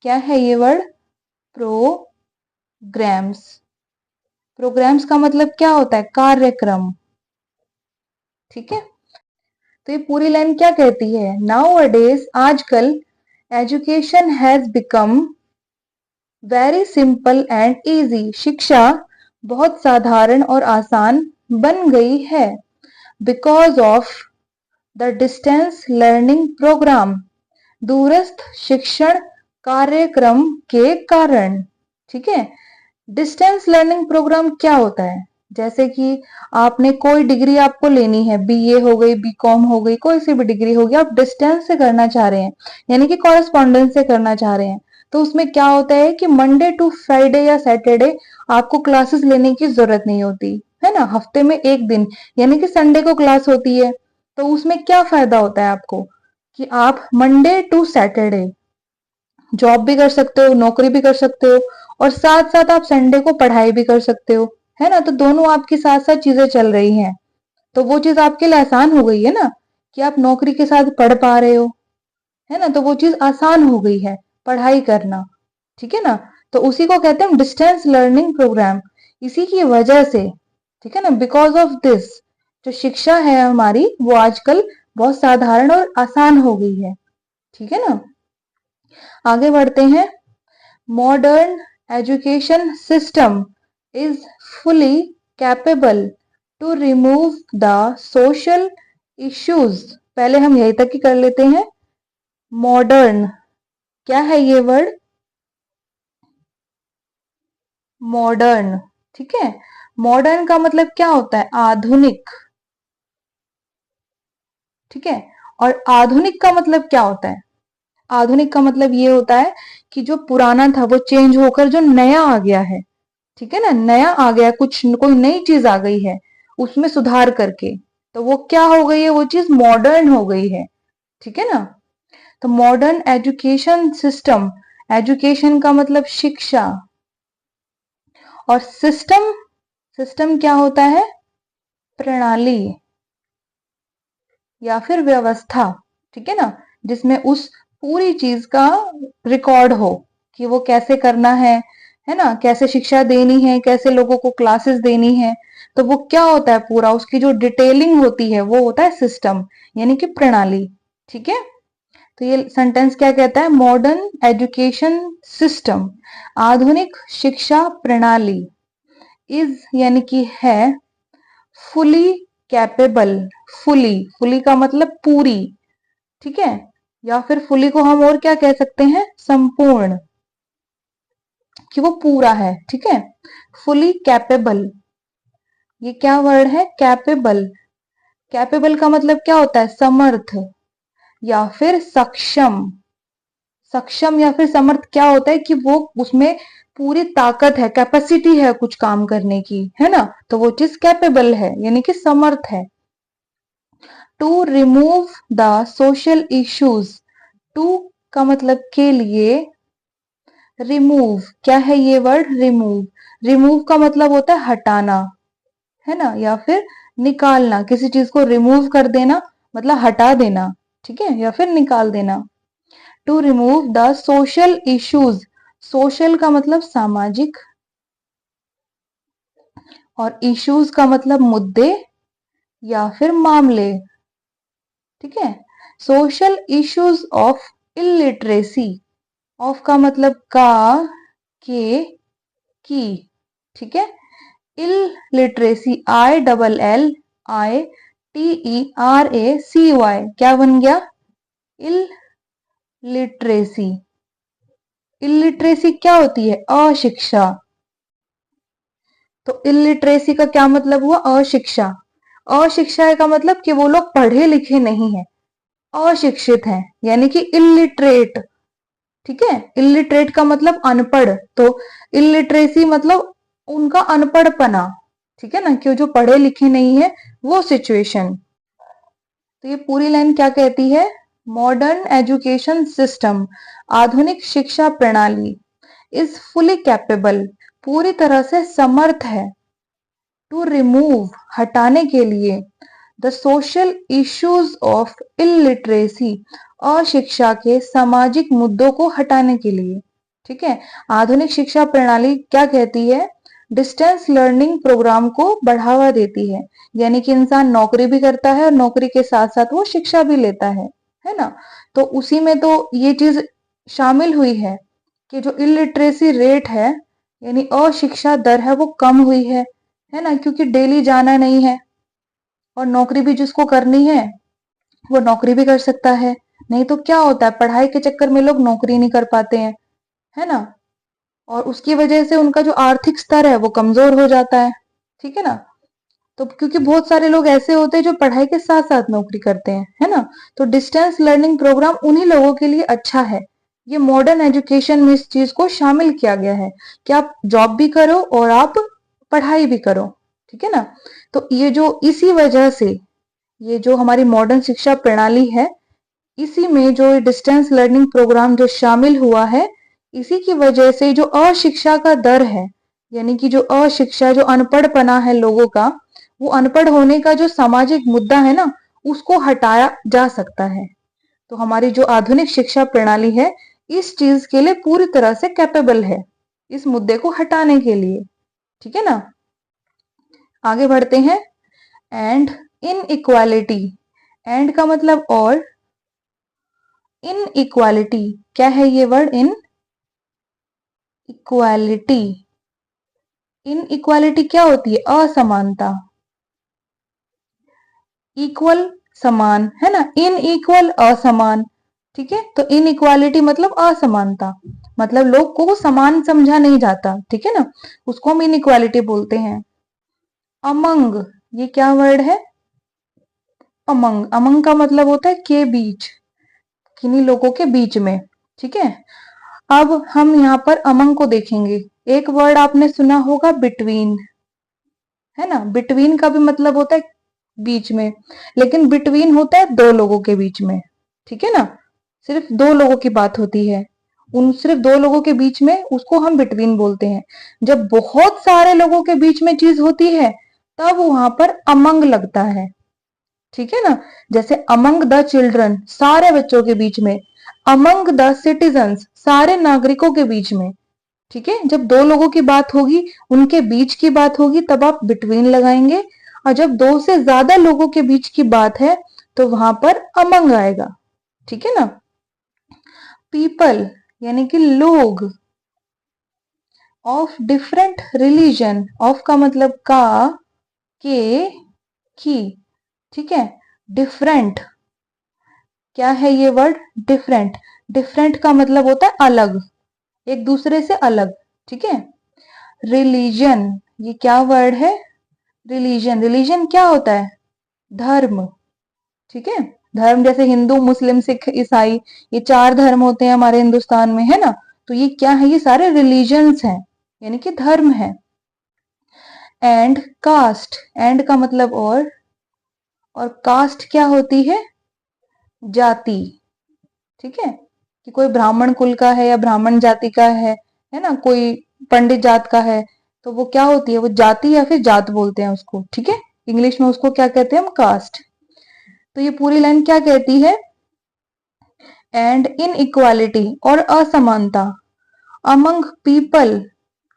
क्या है ये वर्ड? प्रोग्राम्स। प्रोग्राम्स का मतलब क्या होता है? कार्यक्रम। ठीक है। तो ये पूरी लाइन क्या कहती है? नाउ अडेज, आजकल, education has become very simple and easy, शिक्षा बहुत साधारण और आसान बन गई है। Because of the distance learning program, दूरस्थ शिक्षण कार्यक्रम के कारण। ठीक है। डिस्टेंस लर्निंग प्रोग्राम क्या होता है? जैसे कि आपने कोई डिग्री आपको लेनी है, बीए हो गई, बीकॉम हो गई, कोई सी भी डिग्री होगी, आप डिस्टेंस से करना चाह रहे हैं, यानी कि कॉरेस्पॉन्डेंस से करना चाह रहे हैं, तो उसमें क्या होता है कि मंडे टू फ्राइडे या सैटरडे आपको क्लासेस लेने की जरूरत नहीं होती है ना, हफ्ते में एक दिन, यानी कि संडे को क्लास होती है। तो उसमें क्या फायदा होता है आपको? कि आप मंडे टू सैटरडे जॉब भी कर सकते हो, नौकरी भी कर सकते हो, और साथ साथ आप संडे को पढ़ाई भी कर सकते हो, है ना? तो दोनों आपकी साथ साथ चीजें चल रही हैं, तो वो चीज आपके लिए आसान हो गई है ना, कि आप नौकरी के साथ पढ़ पा रहे हो, है ना? तो वो चीज आसान हो गई है, पढ़ाई करना। ठीक है ना? तो उसी को कहते हैं डिस्टेंस लर्निंग प्रोग्राम, इसी की वजह से। ठीक है ना? बिकॉज ऑफ दिस, जो शिक्षा है हमारी वो आजकल बहुत साधारण और आसान हो गई है। ठीक है ना? आगे बढ़ते हैं। Modern education system is fully capable to remove the social issues. पहले हम यही तक ही कर लेते हैं। मॉडर्न, क्या है ये वर्ड? मॉडर्न। ठीक है। मॉडर्न का मतलब क्या होता है? आधुनिक। ठीक है। और आधुनिक का मतलब क्या होता है? आधुनिक का मतलब ये होता है कि जो पुराना था वो चेंज होकर जो नया आ गया है। ठीक है ना? नया आ गया, कुछ कोई नई चीज आ गई है उसमें सुधार करके, तो वो क्या हो गई है? वो चीज मॉडर्न हो गई है। ठीक है ना? तो मॉडर्न एजुकेशन सिस्टम, एजुकेशन का मतलब शिक्षा, और सिस्टम, सिस्टम क्या होता है? प्रणाली या फिर व्यवस्था। ठीक है ना? जिसमें उस पूरी चीज का रिकॉर्ड हो कि वो कैसे करना है ना? कैसे शिक्षा देनी है, कैसे लोगों को क्लासेस देनी है, तो वो क्या होता है? पूरा उसकी जो डिटेलिंग होती है वो होता है सिस्टम, यानी कि प्रणाली। ठीक है। तो ये सेंटेंस क्या कहता है? मॉडर्न एजुकेशन सिस्टम, आधुनिक शिक्षा प्रणाली, इज यानी कि है, फुली कैपेबल। फुली, फुली का मतलब पूरी। ठीक है। या फिर फुली को हम और क्या कह सकते हैं? संपूर्ण, कि वो पूरा है। ठीक है। फुली कैपेबल, ये क्या वर्ड है? कैपेबल। कैपेबल का मतलब क्या होता है? समर्थ या फिर सक्षम। सक्षम या फिर समर्थ क्या होता है? कि वो उसमें पूरी ताकत है, कैपेसिटी है कुछ काम करने की, है ना? तो वो चीज कैपेबल है, यानी कि समर्थ है। To remove the social issues, to का मतलब के लिए, रिमूव, क्या है ये वर्ड? रिमूव। रिमूव का मतलब होता है हटाना, है ना? या फिर निकालना, किसी चीज को रिमूव कर देना, मतलब हटा देना, ठीक है, या फिर निकाल देना। To remove the social issues, social का मतलब सामाजिक और इश्यूज का मतलब मुद्दे या फिर मामले, ठीक है। Social issues of illiteracy, of का मतलब का, के, की, ठीक है। इलिटरेसी, ILLITERACY, क्या बन गया? इलिटरेसी। इलिटरेसी क्या होती है? अशिक्षा। तो इलिटरेसी का क्या मतलब हुआ? अशिक्षा। अशिक्षा का मतलब कि वो लोग पढ़े लिखे नहीं है, अशिक्षित हैं, यानी कि इलिटरेट, ठीक है। इलिटरेट का मतलब अनपढ़, तो इलिटरेसी मतलब उनका अनपढ़पना, ठीक है ना, कि जो पढ़े लिखे नहीं है वो सिचुएशन। तो ये पूरी लाइन क्या कहती है? मॉडर्न एजुकेशन सिस्टम, आधुनिक शिक्षा प्रणाली, इज फुली कैपेबल, पूरी तरह से समर्थ है, टू रिमूव, हटाने के लिए, the social issues of illiteracy, अशिक्षा के सामाजिक मुद्दों को हटाने के लिए, ठीक है। आधुनिक शिक्षा प्रणाली क्या कहती है? डिस्टेंस लर्निंग प्रोग्राम को बढ़ावा देती है, यानी कि इंसान नौकरी भी करता है और नौकरी के साथ साथ वो शिक्षा भी लेता है ना। तो उसी में तो ये चीज शामिल हुई है कि जो इलिटरेसी रेट है, यानी अशिक्षा दर है, वो कम हुई है ना, क्योंकि डेली जाना नहीं है और नौकरी भी जिसको करनी है वो नौकरी भी कर सकता है। नहीं तो क्या होता है, पढ़ाई के चक्कर में लोग नौकरी नहीं कर पाते हैं, है ना, और उसकी वजह से उनका जो आर्थिक स्तर है वो कमजोर हो जाता है ना। तो क्योंकि बहुत सारे लोग ऐसे होते हैं जो पढ़ाई के साथ साथ नौकरी करते हैं, है ना। तो डिस्टेंस लर्निंग प्रोग्राम उन्हीं लोगों के लिए अच्छा है। ये मॉडर्न एजुकेशन में इस चीज को शामिल किया गया है कि आप जॉब भी करो और आप पढ़ाई भी करो, ठीक है ना। तो ये जो इसी वजह से ये जो हमारी मॉडर्न शिक्षा प्रणाली है, इसी में जो डिस्टेंस लर्निंग प्रोग्राम जो शामिल हुआ है, इसी की वजह से जो अशिक्षा का दर है, यानी कि जो अशिक्षा, जो अनपढ़पना है लोगों का, वो अनपढ़ होने का जो सामाजिक मुद्दा है ना, उसको हटाया जा सकता है। तो हमारी जो आधुनिक शिक्षा प्रणाली है इस चीज के लिए पूरी तरह से कैपेबल है, इस मुद्दे को हटाने के लिए, ठीक है ना। आगे बढ़ते हैं। एंड इन इक्वालिटी, एंड का मतलब और, इन इक्वालिटी, क्या है ये वर्ड? इन इक्वालिटी, इन इक्वालिटी क्या होती है? असमानता। इक्वल समान, है ना, इन इक्वल असमान, ठीक है। तो इन इक्वालिटी मतलब असमानता, मतलब लोग को समान समझा नहीं जाता, ठीक है ना, उसको हम इन इक्वालिटी बोलते हैं। अमंग, ये क्या वर्ड है? अमंग, अमंग का मतलब होता है के बीच, किन्हीं लोगों के बीच में, ठीक है। अब हम यहाँ पर अमंग को देखेंगे। एक वर्ड आपने सुना होगा बिटवीन, है ना। बिटवीन का भी मतलब होता है बीच में, लेकिन बिटवीन होता है दो लोगों के बीच में, ठीक है ना। सिर्फ दो लोगों की बात होती है, उन सिर्फ दो लोगों के बीच में, उसको हम बिटवीन बोलते हैं। जब बहुत सारे लोगों के बीच में चीज होती है तब वहां पर अमंग लगता है, ठीक है ना। जैसे अमंग द चिल्ड्रन, सारे बच्चों के बीच में, अमंग द सिटीजन्स, सारे नागरिकों के बीच में, ठीक है। जब दो लोगों की बात होगी, उनके बीच की बात होगी, तब आप बिटवीन लगाएंगे, और जब दो से ज्यादा लोगों के बीच की बात है तो वहां पर अमंग आएगा, ठीक है ना। पीपल यानी कि लोग, ऑफ डिफरेंट रिलीजन, ऑफ का मतलब का, के, की, ठीक है। डिफरेंट, क्या है ये वर्ड? डिफरेंट, डिफरेंट का मतलब होता है अलग, एक दूसरे से अलग, ठीक है। रिलीजन, ये क्या वर्ड है? रिलीजन, रिलीजन क्या होता है? धर्म, ठीक है। धर्म जैसे हिंदू, मुस्लिम, सिख, ईसाई, ये चार धर्म होते हैं हमारे हिंदुस्तान में, है ना। तो ये क्या है? ये सारे रिलीजन्स हैं, यानी कि धर्म है। एंड कास्ट, एंड का मतलब और कास्ट क्या होती है? जाति, ठीक है, कि कोई ब्राह्मण कुल का है या ब्राह्मण जाति का है ना, कोई पंडित जात का है, तो वो क्या होती है? वो जाति या फिर जात बोलते हैं उसको, ठीक है। इंग्लिश में उसको क्या कहते हैं हम? कास्ट। तो ये पूरी लाइन क्या कहती है? एंड इनइक्वालिटी और असमानता among people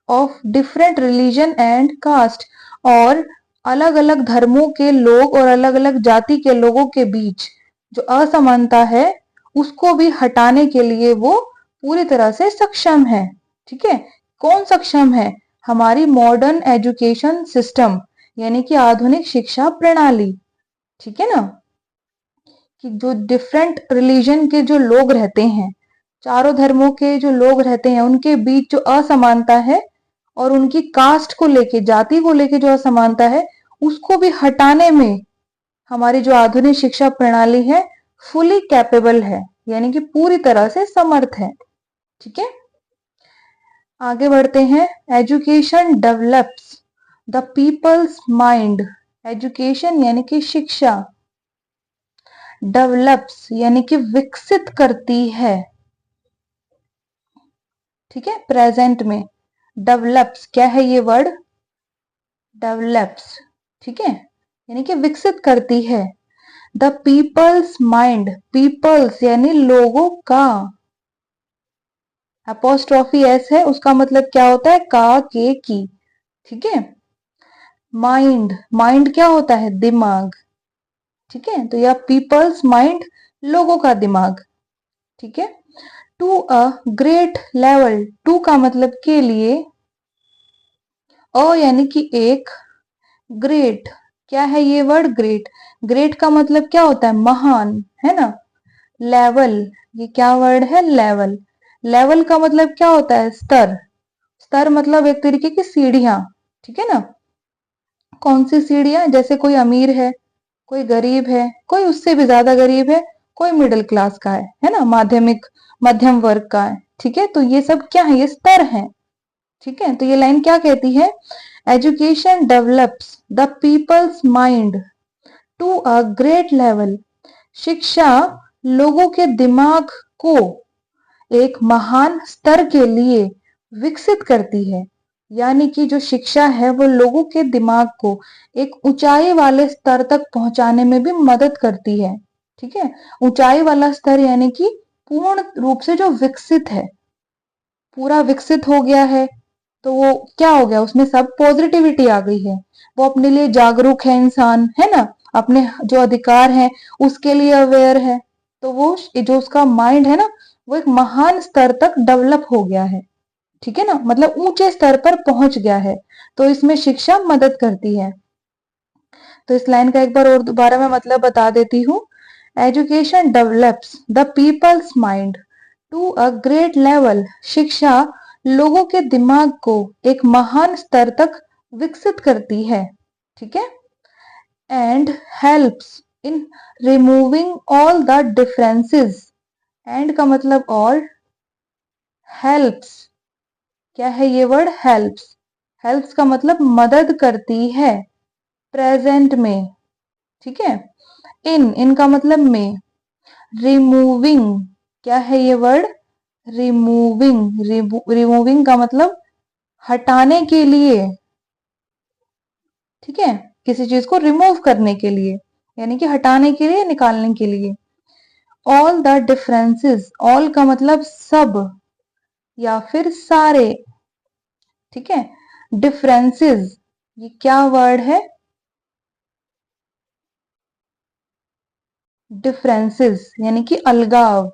of different religion and caste, और अलग अलग धर्मों के लोग और अलग अलग जाति के लोगों के बीच जो असमानता है उसको भी हटाने के लिए वो पूरी तरह से सक्षम है। ठीक है, कौन सक्षम है? हमारी मॉडर्न एजुकेशन सिस्टम यानी कि आधुनिक शिक्षा प्रणाली। ठीक है ना, कि जो डिफरेंट रिलीजन के जो लोग रहते हैं, चारों धर्मों के जो लोग रहते हैं, उनके बीच जो असमानता है और उनकी कास्ट को लेके, जाति को लेके जो असमानता है उसको भी हटाने में हमारी जो आधुनिक शिक्षा प्रणाली है फुली कैपेबल है, यानी कि पूरी तरह से समर्थ है। ठीक है, आगे बढ़ते हैं। Education develops the people's mind. Education यानी कि शिक्षा, डेवलप्स यानी कि विकसित करती है। ठीक है, प्रेजेंट में डेवलप्स क्या है ये वर्ड? डेवलप्स। ठीक है, यानी कि विकसित करती है। द पीपल्स माइंड, पीपल्स यानी लोगों का, अपोस्ट्रोफी एस है, उसका मतलब क्या होता है? का, के, की। ठीक है, माइंड, माइंड क्या होता है? दिमाग। ठीक है, तो यह पीपल्स माइंड, लोगों का दिमाग। ठीक है, to a great level, to का मतलब के लिए, अ यानी कि एक, ग्रेट क्या है ये वर्ड? ग्रेट। ग्रेट का मतलब क्या होता है? महान, है ना। लेवल, ये क्या वर्ड है? लेवल। लेवल का मतलब क्या होता है? स्तर। स्तर मतलब एक तरीके की सीढ़ियां। ठीक है ना, कौन सी सीढ़ियां? जैसे कोई अमीर है, कोई गरीब है, कोई उससे भी ज्यादा गरीब है, कोई मिडिल क्लास का है ना, माध्यमिक मध्यम वर्ग का है। ठीक है, तो ये सब क्या है? ये स्तर है। ठीक है, तो ये लाइन क्या कहती है? Education develops the people's mind to a great level. शिक्षा लोगों के दिमाग को एक महान स्तर के लिए विकसित करती है, यानी कि जो शिक्षा है वो लोगों के दिमाग को एक ऊंचाई वाले स्तर तक पहुंचाने में भी मदद करती है। ठीक है, ऊंचाई वाला स्तर यानी कि पूर्ण रूप से जो विकसित है, पूरा विकसित हो गया है, तो वो क्या हो गया? उसमें सब पॉजिटिविटी आ गई है, वो अपने लिए जागरूक है इंसान, है ना, अपने जो अधिकार है उसके लिए अवेयर है, तो वो जो उसका माइंड है ना वो एक महान स्तर तक डेवलप हो गया है। ठीक है ना, मतलब ऊंचे स्तर पर पहुंच गया है, तो इसमें शिक्षा मदद करती है। तो इस लाइन का एक बार और दोबारा मैं मतलब बता देती हूँ। Education develops the people's mind to a great level. शिक्षा लोगों के दिमाग को एक महान स्तर तक विकसित करती है। ठीक है, and helps in removing all the differences. And का मतलब और, हेल्प्स क्या है ये वर्ड? हेल्प्स। हेल्प्स का मतलब मदद करती है, प्रेजेंट में। ठीक है, इनका मतलब में। रिमूविंग क्या है ये वर्ड? रिमूविंग। रिमूविंग का मतलब हटाने के लिए। ठीक है, किसी चीज को रिमूव करने के लिए, यानी कि हटाने के लिए, निकालने के लिए। ऑल द डिफरेंसेस, ऑल का मतलब सब या फिर सारे। ठीक है, डिफरेंसेस ये क्या वर्ड है? डिफरेंसेस यानी कि अलगाव।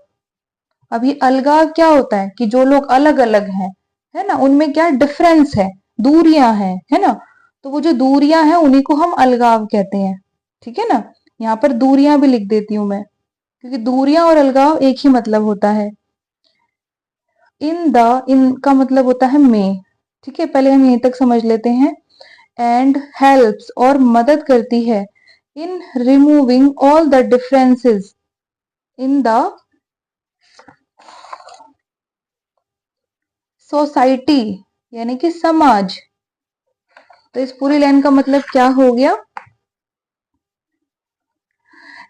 अब ये अलगाव क्या होता है? कि जो लोग अलग अलग हैं, है ना, उनमें क्या डिफरेंस है, दूरियां हैं, है ना, तो वो जो दूरियां हैं उन्हीं को हम अलगाव कहते हैं। ठीक है ना, यहाँ पर दूरियां भी लिख देती हूं मैं, क्योंकि दूरियां और अलगाव एक ही मतलब होता है। इन का मतलब होता है में। ठीक है, पहले हम यहीं तक समझ लेते हैं। एंड हेल्प्स और मदद करती है, इन removing all the differences in the society, यानी कि समाज। तो इस पूरी लाइन का मतलब क्या हो गया?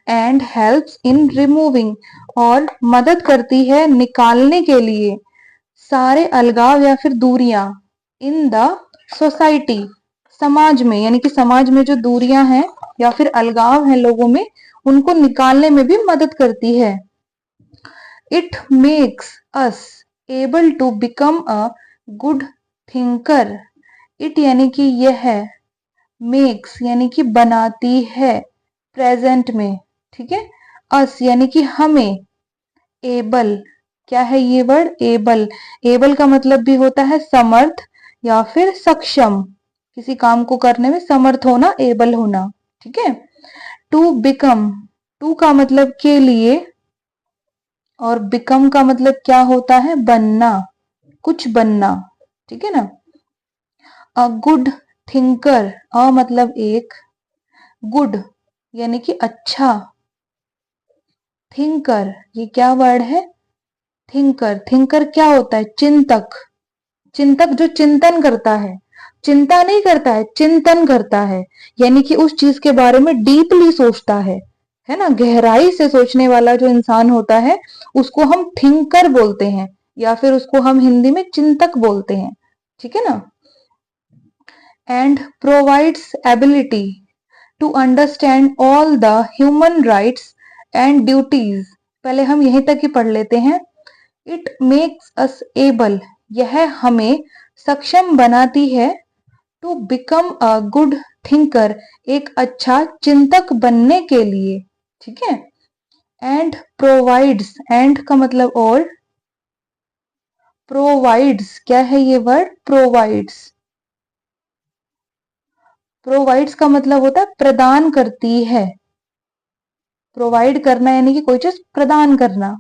एंड हेल्प्स इन रिमूविंग, और मदद करती है निकालने के लिए, सारे अलगाव या फिर दूरियां, इन द सोसाइटी समाज में, यानी कि समाज में जो दूरियां हैं या फिर अलगाव हैं लोगों में, उनको निकालने में भी मदद करती है। It makes us able to become a good thinker. It यानी कि यह, मेक्स यानी कि बनाती है प्रेजेंट में, ठीक है। अस यानी कि हमें, एबल, क्या है ये वर्ड, एबल। एबल का मतलब भी होता है समर्थ या फिर सक्षम, किसी काम को करने में समर्थ होना, एबल होना, ठीक है। टू बिकम, टू का मतलब के लिए, और बिकम का मतलब क्या होता है, बनना, कुछ बनना, ठीक है ना। अ गुड थिंकर, अ मतलब एक, गुड यानी कि अच्छा, थिंकर ये क्या वर्ड है, थिंकर। थिंकर क्या होता है, चिंतक। चिंतक जो चिंतन करता है, चिंता नहीं करता है, चिंतन करता है, यानी कि उस चीज के बारे में डीपली सोचता है ना, गहराई से सोचने वाला जो इंसान होता है उसको हम थिंकर बोलते हैं, या फिर उसको हम हिंदी में चिंतक बोलते हैं, ठीक है ना। And provides ability to understand all the human rights and duties. पहले हम यहीं तक ही पढ़ लेते हैं। इट मेक्स अस एबल, यह हमें सक्षम बनाती है, to become a good thinker, एक अच्छा चिंतक बनने के लिए, ठीक है। एंड प्रोवाइड्स, एंड का मतलब और, प्रोवाइड्स क्या है ये वर्ड, प्रोवाइड्स। प्रोवाइड्स का मतलब होता है प्रदान करती है, प्रोवाइड करना यानी कि कोई चीज प्रदान करना।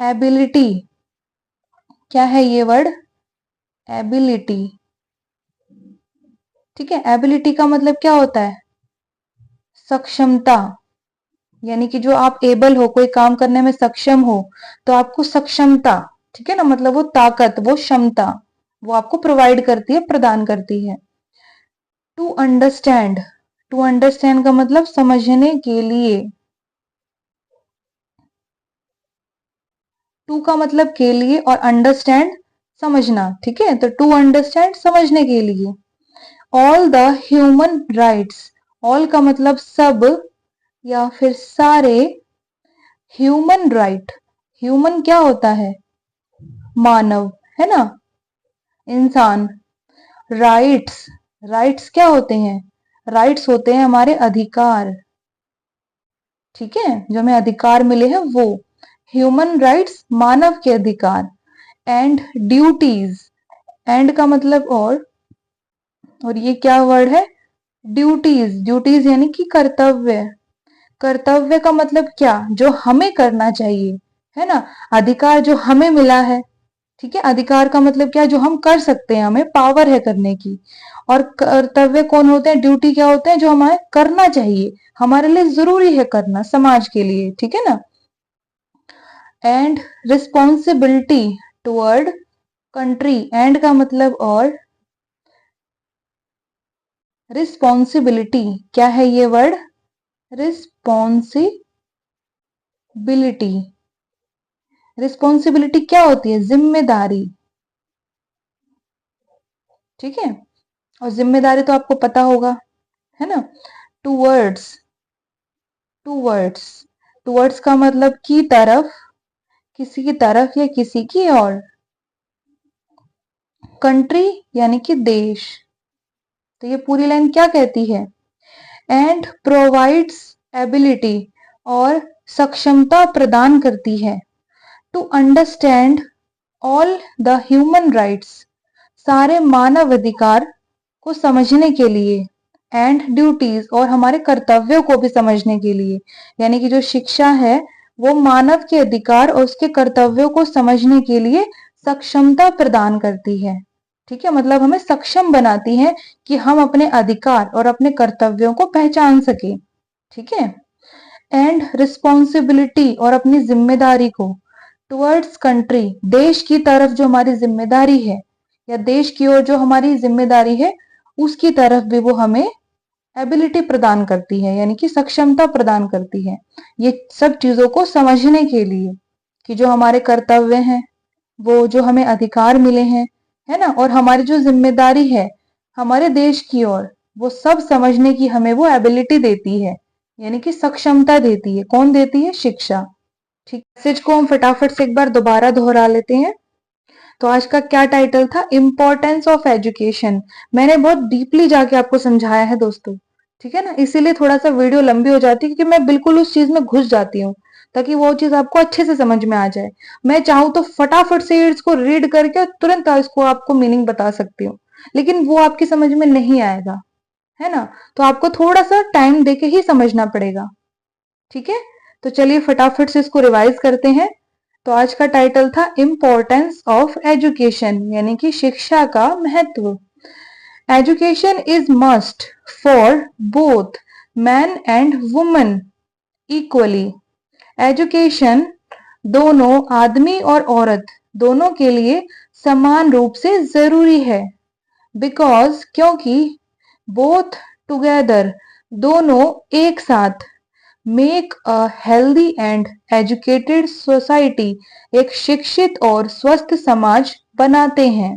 एबिलिटी, क्या है ये वर्ड, एबिलिटी, ठीक है। एबिलिटी का मतलब क्या होता है, सक्षमता, यानी कि जो आप एबल हो, कोई काम करने में सक्षम हो, तो आपको सक्षमता, ठीक है ना, मतलब वो ताकत, वो क्षमता, वो आपको प्रोवाइड करती है, प्रदान करती है। टू अंडरस्टैंड, टू अंडरस्टैंड का मतलब समझने के लिए, टू का मतलब के लिए और अंडरस्टैंड समझना, ठीक है। तो टू अंडरस्टैंड समझने के लिए। All the human rights, all का मतलब सब या फिर सारे, ह्यूमन राइट, ह्यूमन क्या होता है, मानव, है ना, इंसान। राइट्स, राइट्स क्या होते हैं, राइट्स होते हैं हमारे अधिकार, ठीक है, जो हमें अधिकार मिले हैं वो। ह्यूमन राइट्स मानव के अधिकार। एंड ड्यूटीज, एंड का मतलब और ये क्या वर्ड है, ड्यूटीज। ड्यूटीज यानी कि कर्तव्य। कर्तव्य का मतलब क्या, जो हमें करना चाहिए, है ना। अधिकार जो हमें मिला है, ठीक है। अधिकार का मतलब क्या, जो हम कर सकते हैं, हमें पावर है करने की। और कर्तव्य कौन होते हैं, ड्यूटी क्या होते हैं, जो हमें करना चाहिए, हमारे लिए जरूरी है करना, समाज के लिए, ठीक है ना। And responsibility toward country, and का मतलब और, रिस्पॉन्सिबिलिटी क्या है ये वर्ड, रिस्पॉन्सिबिलिटी। रिस्पॉन्सिबिलिटी क्या होती है, जिम्मेदारी, ठीक है। और जिम्मेदारी तो आपको पता होगा, है ना। टूवर्ड्स, टूवर्ड्स, टूवर्ड्स का मतलब की तरफ, किसी की तरफ या किसी की ओर। कंट्री यानी कि देश। तो ये पूरी लाइन क्या कहती है, एंड प्रोवाइड्स एबिलिटी, और सक्षमता प्रदान करती है, to understand all the human rights, सारे मानव अधिकार को समझने के लिए। एंड ड्यूटीज, और हमारे कर्तव्यों को भी समझने के लिए, यानी कि जो शिक्षा है वो मानव के अधिकार और उसके कर्तव्यों को समझने के लिए सक्षमता प्रदान करती है, ठीक है। मतलब हमें सक्षम बनाती है कि हम अपने अधिकार और अपने कर्तव्यों को पहचान सके, ठीक है। एंड रिस्पॉन्सिबिलिटी, और अपनी जिम्मेदारी को, टुवर्ड्स कंट्री, देश की तरफ जो हमारी जिम्मेदारी है, या देश की ओर जो हमारी जिम्मेदारी है, उसकी तरफ भी वो हमें एबिलिटी प्रदान करती है, यानी कि सक्षमता प्रदान करती है, ये सब चीजों को समझने के लिए, कि जो हमारे कर्तव्य हैं, वो जो हमें अधिकार मिले हैं, है ना, और हमारी जो जिम्मेदारी है हमारे देश की ओर, वो सब समझने की हमें वो एबिलिटी देती है, यानी कि सक्षमता देती है। कौन देती है? शिक्षा। ठीक, मैसेज को हम फटाफट से एक बार दोबारा दोहरा लेते हैं। तो आज का क्या टाइटल था? Importance of education. मैंने बहुत डीपली जाके आपको समझाया है दोस्तों, ठीक है ना, इसीलिए थोड़ा सा वीडियो लंबी हो जाती है क्योंकि मैं बिल्कुल उस चीज में घुस जाती हूँ ताकि वो चीज आपको अच्छे से समझ में आ जाए। मैं चाहूँ तो फटाफट से इसको रीड करके तुरंत इसको आपको मीनिंग बता सकती हूँ, लेकिन वो आपकी समझ में नहीं आएगा, है ना। तो आपको थोड़ा सा टाइम देके ही समझना पड़ेगा, ठीक है। तो चलिए फटाफट से इसको रिवाइज करते हैं। तो आज का टाइटल था इम्पोर्टेंस ऑफ एजुकेशन, यानी कि शिक्षा का महत्व। Education is must for both man and woman equally. Education दोनों आदमी और औरत दोनों के लिए समान रूप से जरूरी है। बिकॉज क्योंकि बोथ टुगेदर दोनों एक साथ make a healthy and educated society एक शिक्षित और स्वस्थ समाज बनाते हैं।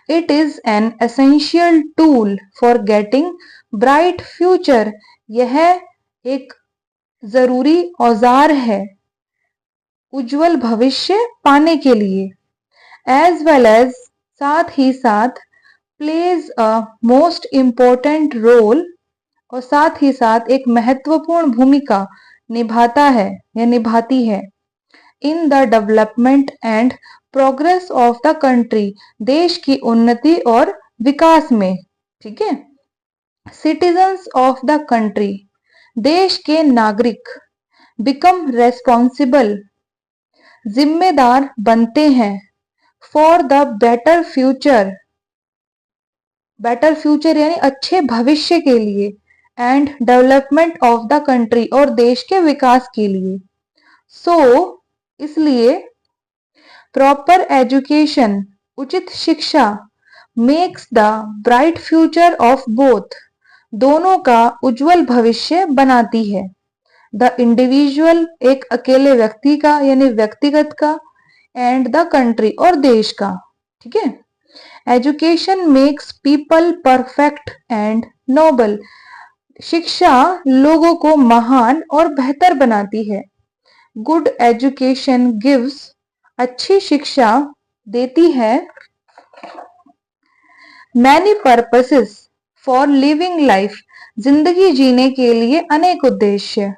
It is an essential tool for getting bright future. यह एक जरूरी औजार है उज्जवल भविष्य पाने के लिए। एज वेल एज साथ ही साथ plays a most important role, और साथ ही साथ एक महत्वपूर्ण भूमिका निभाता है या निभाती है in the development and progress of the country, देश की उन्नति और विकास में, ठीक है। सिटीजन्स ऑफ द कंट्री, देश के नागरिक, बिकम रेस्पॉन्सिबल, जिम्मेदार बनते हैं, for the better future, better future यानी अच्छे भविष्य के लिए, and development of the country और देश के विकास के लिए। सो इसलिए प्रॉपर एजुकेशन उचित शिक्षा makes the bright future of both दोनों का उज्जवल भविष्य बनाती है। द इंडिविजुअल एक अकेले व्यक्ति का यानी व्यक्तिगत का, एंड द कंट्री और देश का, ठीक है। Education makes people perfect and noble, शिक्षा लोगों को महान और बेहतर बनाती है। गुड एजुकेशन गिव्स, अच्छी शिक्षा देती है, many purposes for living life, जिंदगी जीने के लिए अनेक उद्देश्य,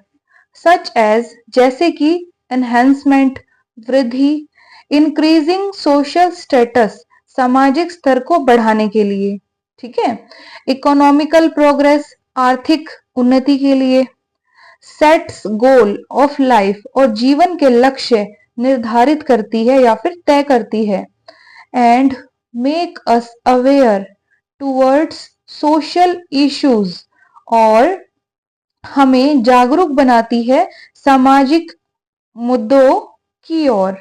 सच एज जैसे कि एनहेंसमेंट वृद्धि, इंक्रीजिंग सोशल स्टेटस सामाजिक स्तर को बढ़ाने के लिए, ठीक है। इकोनॉमिकल प्रोग्रेस आर्थिक उन्नति के लिए, सेट्स गोल ऑफ लाइफ और जीवन के लक्ष्य निर्धारित करती है या फिर तय करती है, and make us aware towards social issues, और हमें जागरूक बनाती है सामाजिक मुद्दों की ओर,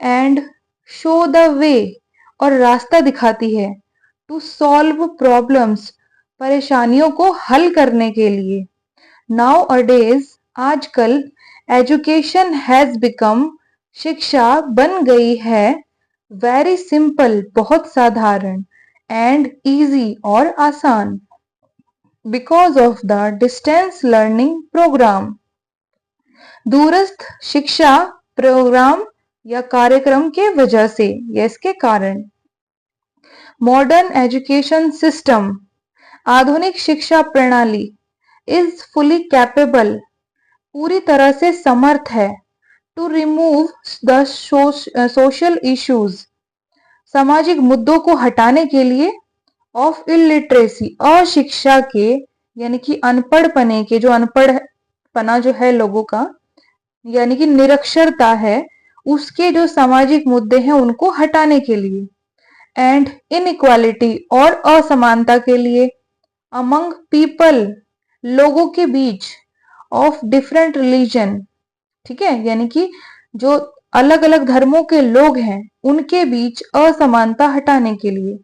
एंड शो द वे और रास्ता दिखाती है, टू सॉल्व प्रॉब्लम्स परेशानियों को हल करने के लिए। नाउ अडेज आजकल एजुकेशन हैज बिकम, शिक्षा बन गई है, वेरी सिंपल बहुत साधारण, एंड इजी और आसान, because of the distance learning program, दूरस्थ शिक्षा प्रोग्राम या कार्यक्रम के वजह से या इसके कारण। मॉडर्न एजुकेशन सिस्टम, आधुनिक शिक्षा प्रणाली, इज फुली कैपेबल, पूरी तरह से समर्थ है, to remove the social issues, सामाजिक मुद्दों को हटाने के लिए, ऑफ इलिटरेसी, अशिक्षा के यानी कि अनपढ़ पने के, जो अनपढ़ पना जो है लोगों का यानी कि निरक्षरता है, उसके जो सामाजिक मुद्दे हैं उनको हटाने के लिए, एंड इनइक्वालिटी और असमानता के लिए, अमंग पीपल लोगों के बीच, ऑफ डिफरेंट रिलीजन, ठीक है, यानी कि जो अलग अलग धर्मों के लोग हैं उनके बीच असमानता हटाने के लिए,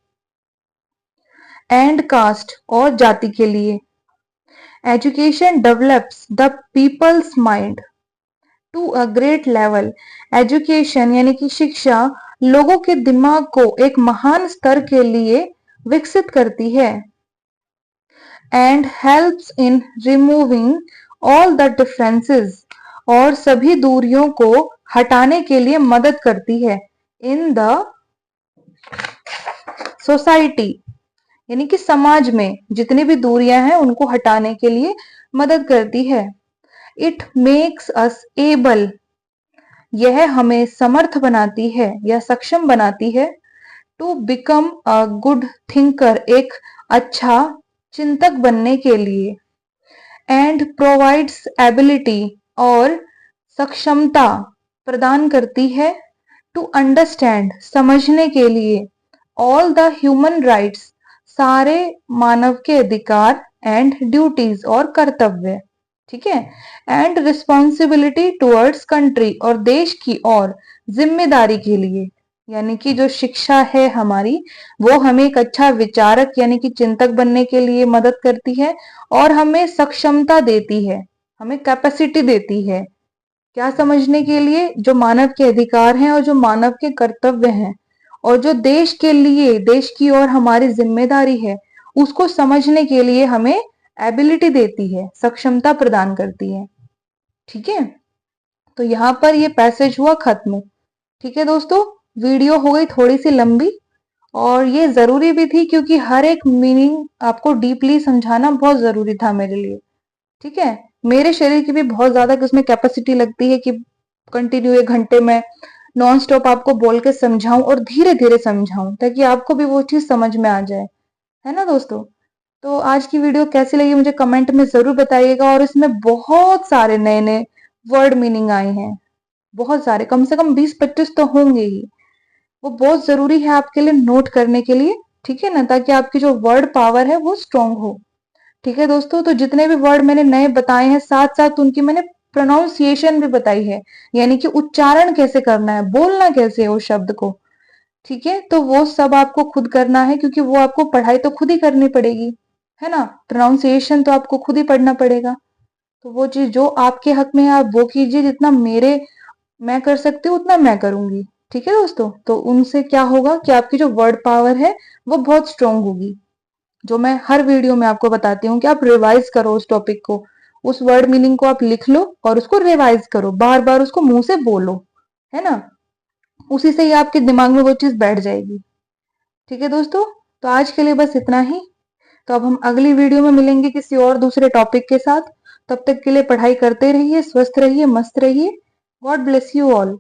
एंड कास्ट और जाति के लिए। Education develops the people's mind to a great level, education यानी कि शिक्षा लोगों के दिमाग को एक महान स्तर के लिए विकसित करती है, and helps in removing all the differences, और सभी दूरियों को हटाने के लिए मदद करती है इन द सोसाइटी, यानी कि समाज में जितनी भी दूरियां हैं उनको हटाने के लिए मदद करती है। इट मेक्स अस एबल, यह हमें समर्थ बनाती है या सक्षम बनाती है, to become a good thinker, एक अच्छा चिंतक बनने के लिए। एंड प्रोवाइड्स एबिलिटी, और सक्षमता प्रदान करती है, टू अंडरस्टैंड, समझने के लिए, ऑल द ह्यूमन राइट्स, सारे मानव के अधिकार, एंड ड्यूटीज, और कर्तव्य, ठीक है, एंड रिस्पॉन्सिबिलिटी टुवर्ड्स कंट्री, और देश की और जिम्मेदारी के लिए। यानी कि जो शिक्षा है हमारी, वो हमें एक अच्छा विचारक यानी कि चिंतक बनने के लिए मदद करती है, और हमें सक्षमता देती है, हमें कैपेसिटी देती है, क्या समझने के लिए, जो मानव के अधिकार हैं और जो मानव के कर्तव्य हैं, और जो देश के लिए, देश की और हमारी जिम्मेदारी है, उसको समझने के लिए हमें एबिलिटी देती है, सक्षमता प्रदान करती है। ठीक है, तो यहाँ पर ये पैसेज हुआ खत्म। ठीक है दोस्तों, वीडियो हो गई थोड़ी सी लंबी, और ये जरूरी भी थी क्योंकि हर एक मीनिंग आपको डीपली समझाना बहुत जरूरी था मेरे लिए। ठीक है, मेरे शरीर की भी बहुत ज्यादा उसमें कैपेसिटी लगती है कि कंटिन्यू 1 घंटे में नॉन स्टॉप आपको बोल के समझाऊं और धीरे धीरे समझाऊं, ताकि आपको भी वो चीज समझ में आ जाए, है ना दोस्तों। तो आज की वीडियो कैसी लगी मुझे कमेंट में जरूर बताइएगा, और इसमें बहुत सारे नए नए वर्ड मीनिंग आए हैं, बहुत सारे, कम से कम 20-25 तो होंगे ही। वो बहुत जरूरी है आपके लिए नोट करने के लिए, ठीक है ना, ताकि आपकी जो वर्ड पावर है वो स्ट्रांग हो। ठीक है दोस्तों, तो जितने भी वर्ड मैंने नए बताए हैं, साथ साथ उनकी मैंने प्रोनाउंसिएशन भी बताई है, यानी कि उच्चारण कैसे करना है, बोलना कैसे है उस शब्द को। ठीक है, तो वो सब आपको खुद करना है, क्योंकि वो आपको पढ़ाई तो खुद ही करनी पड़ेगी, है ना, प्रोनाउंसिएशन तो आपको खुद ही पढ़ना पड़ेगा। तो वो चीज जो आपके हक में है आप वो कीजिए, जितना मैं कर सकती हूँ उतना मैं करूंगी। ठीक है दोस्तों, तो उनसे क्या होगा कि आपकी जो वर्ड पावर है वो बहुत स्ट्रांग होगी। जो मैं हर वीडियो में आपको बताती हूँ कि आप रिवाइज करो उस टॉपिक को, उस वर्ड मीनिंग को आप लिख लो और उसको रिवाइज करो, बार बार उसको मुंह से बोलो, है ना, उसी से ही आपके दिमाग में वो चीज बैठ जाएगी। ठीक है दोस्तों, तो आज के लिए बस इतना ही। तो अब हम अगली वीडियो में मिलेंगे किसी और दूसरे टॉपिक के साथ। तब तक के लिए पढ़ाई करते रहिए, स्वस्थ रहिए, मस्त रहिए। God bless you all.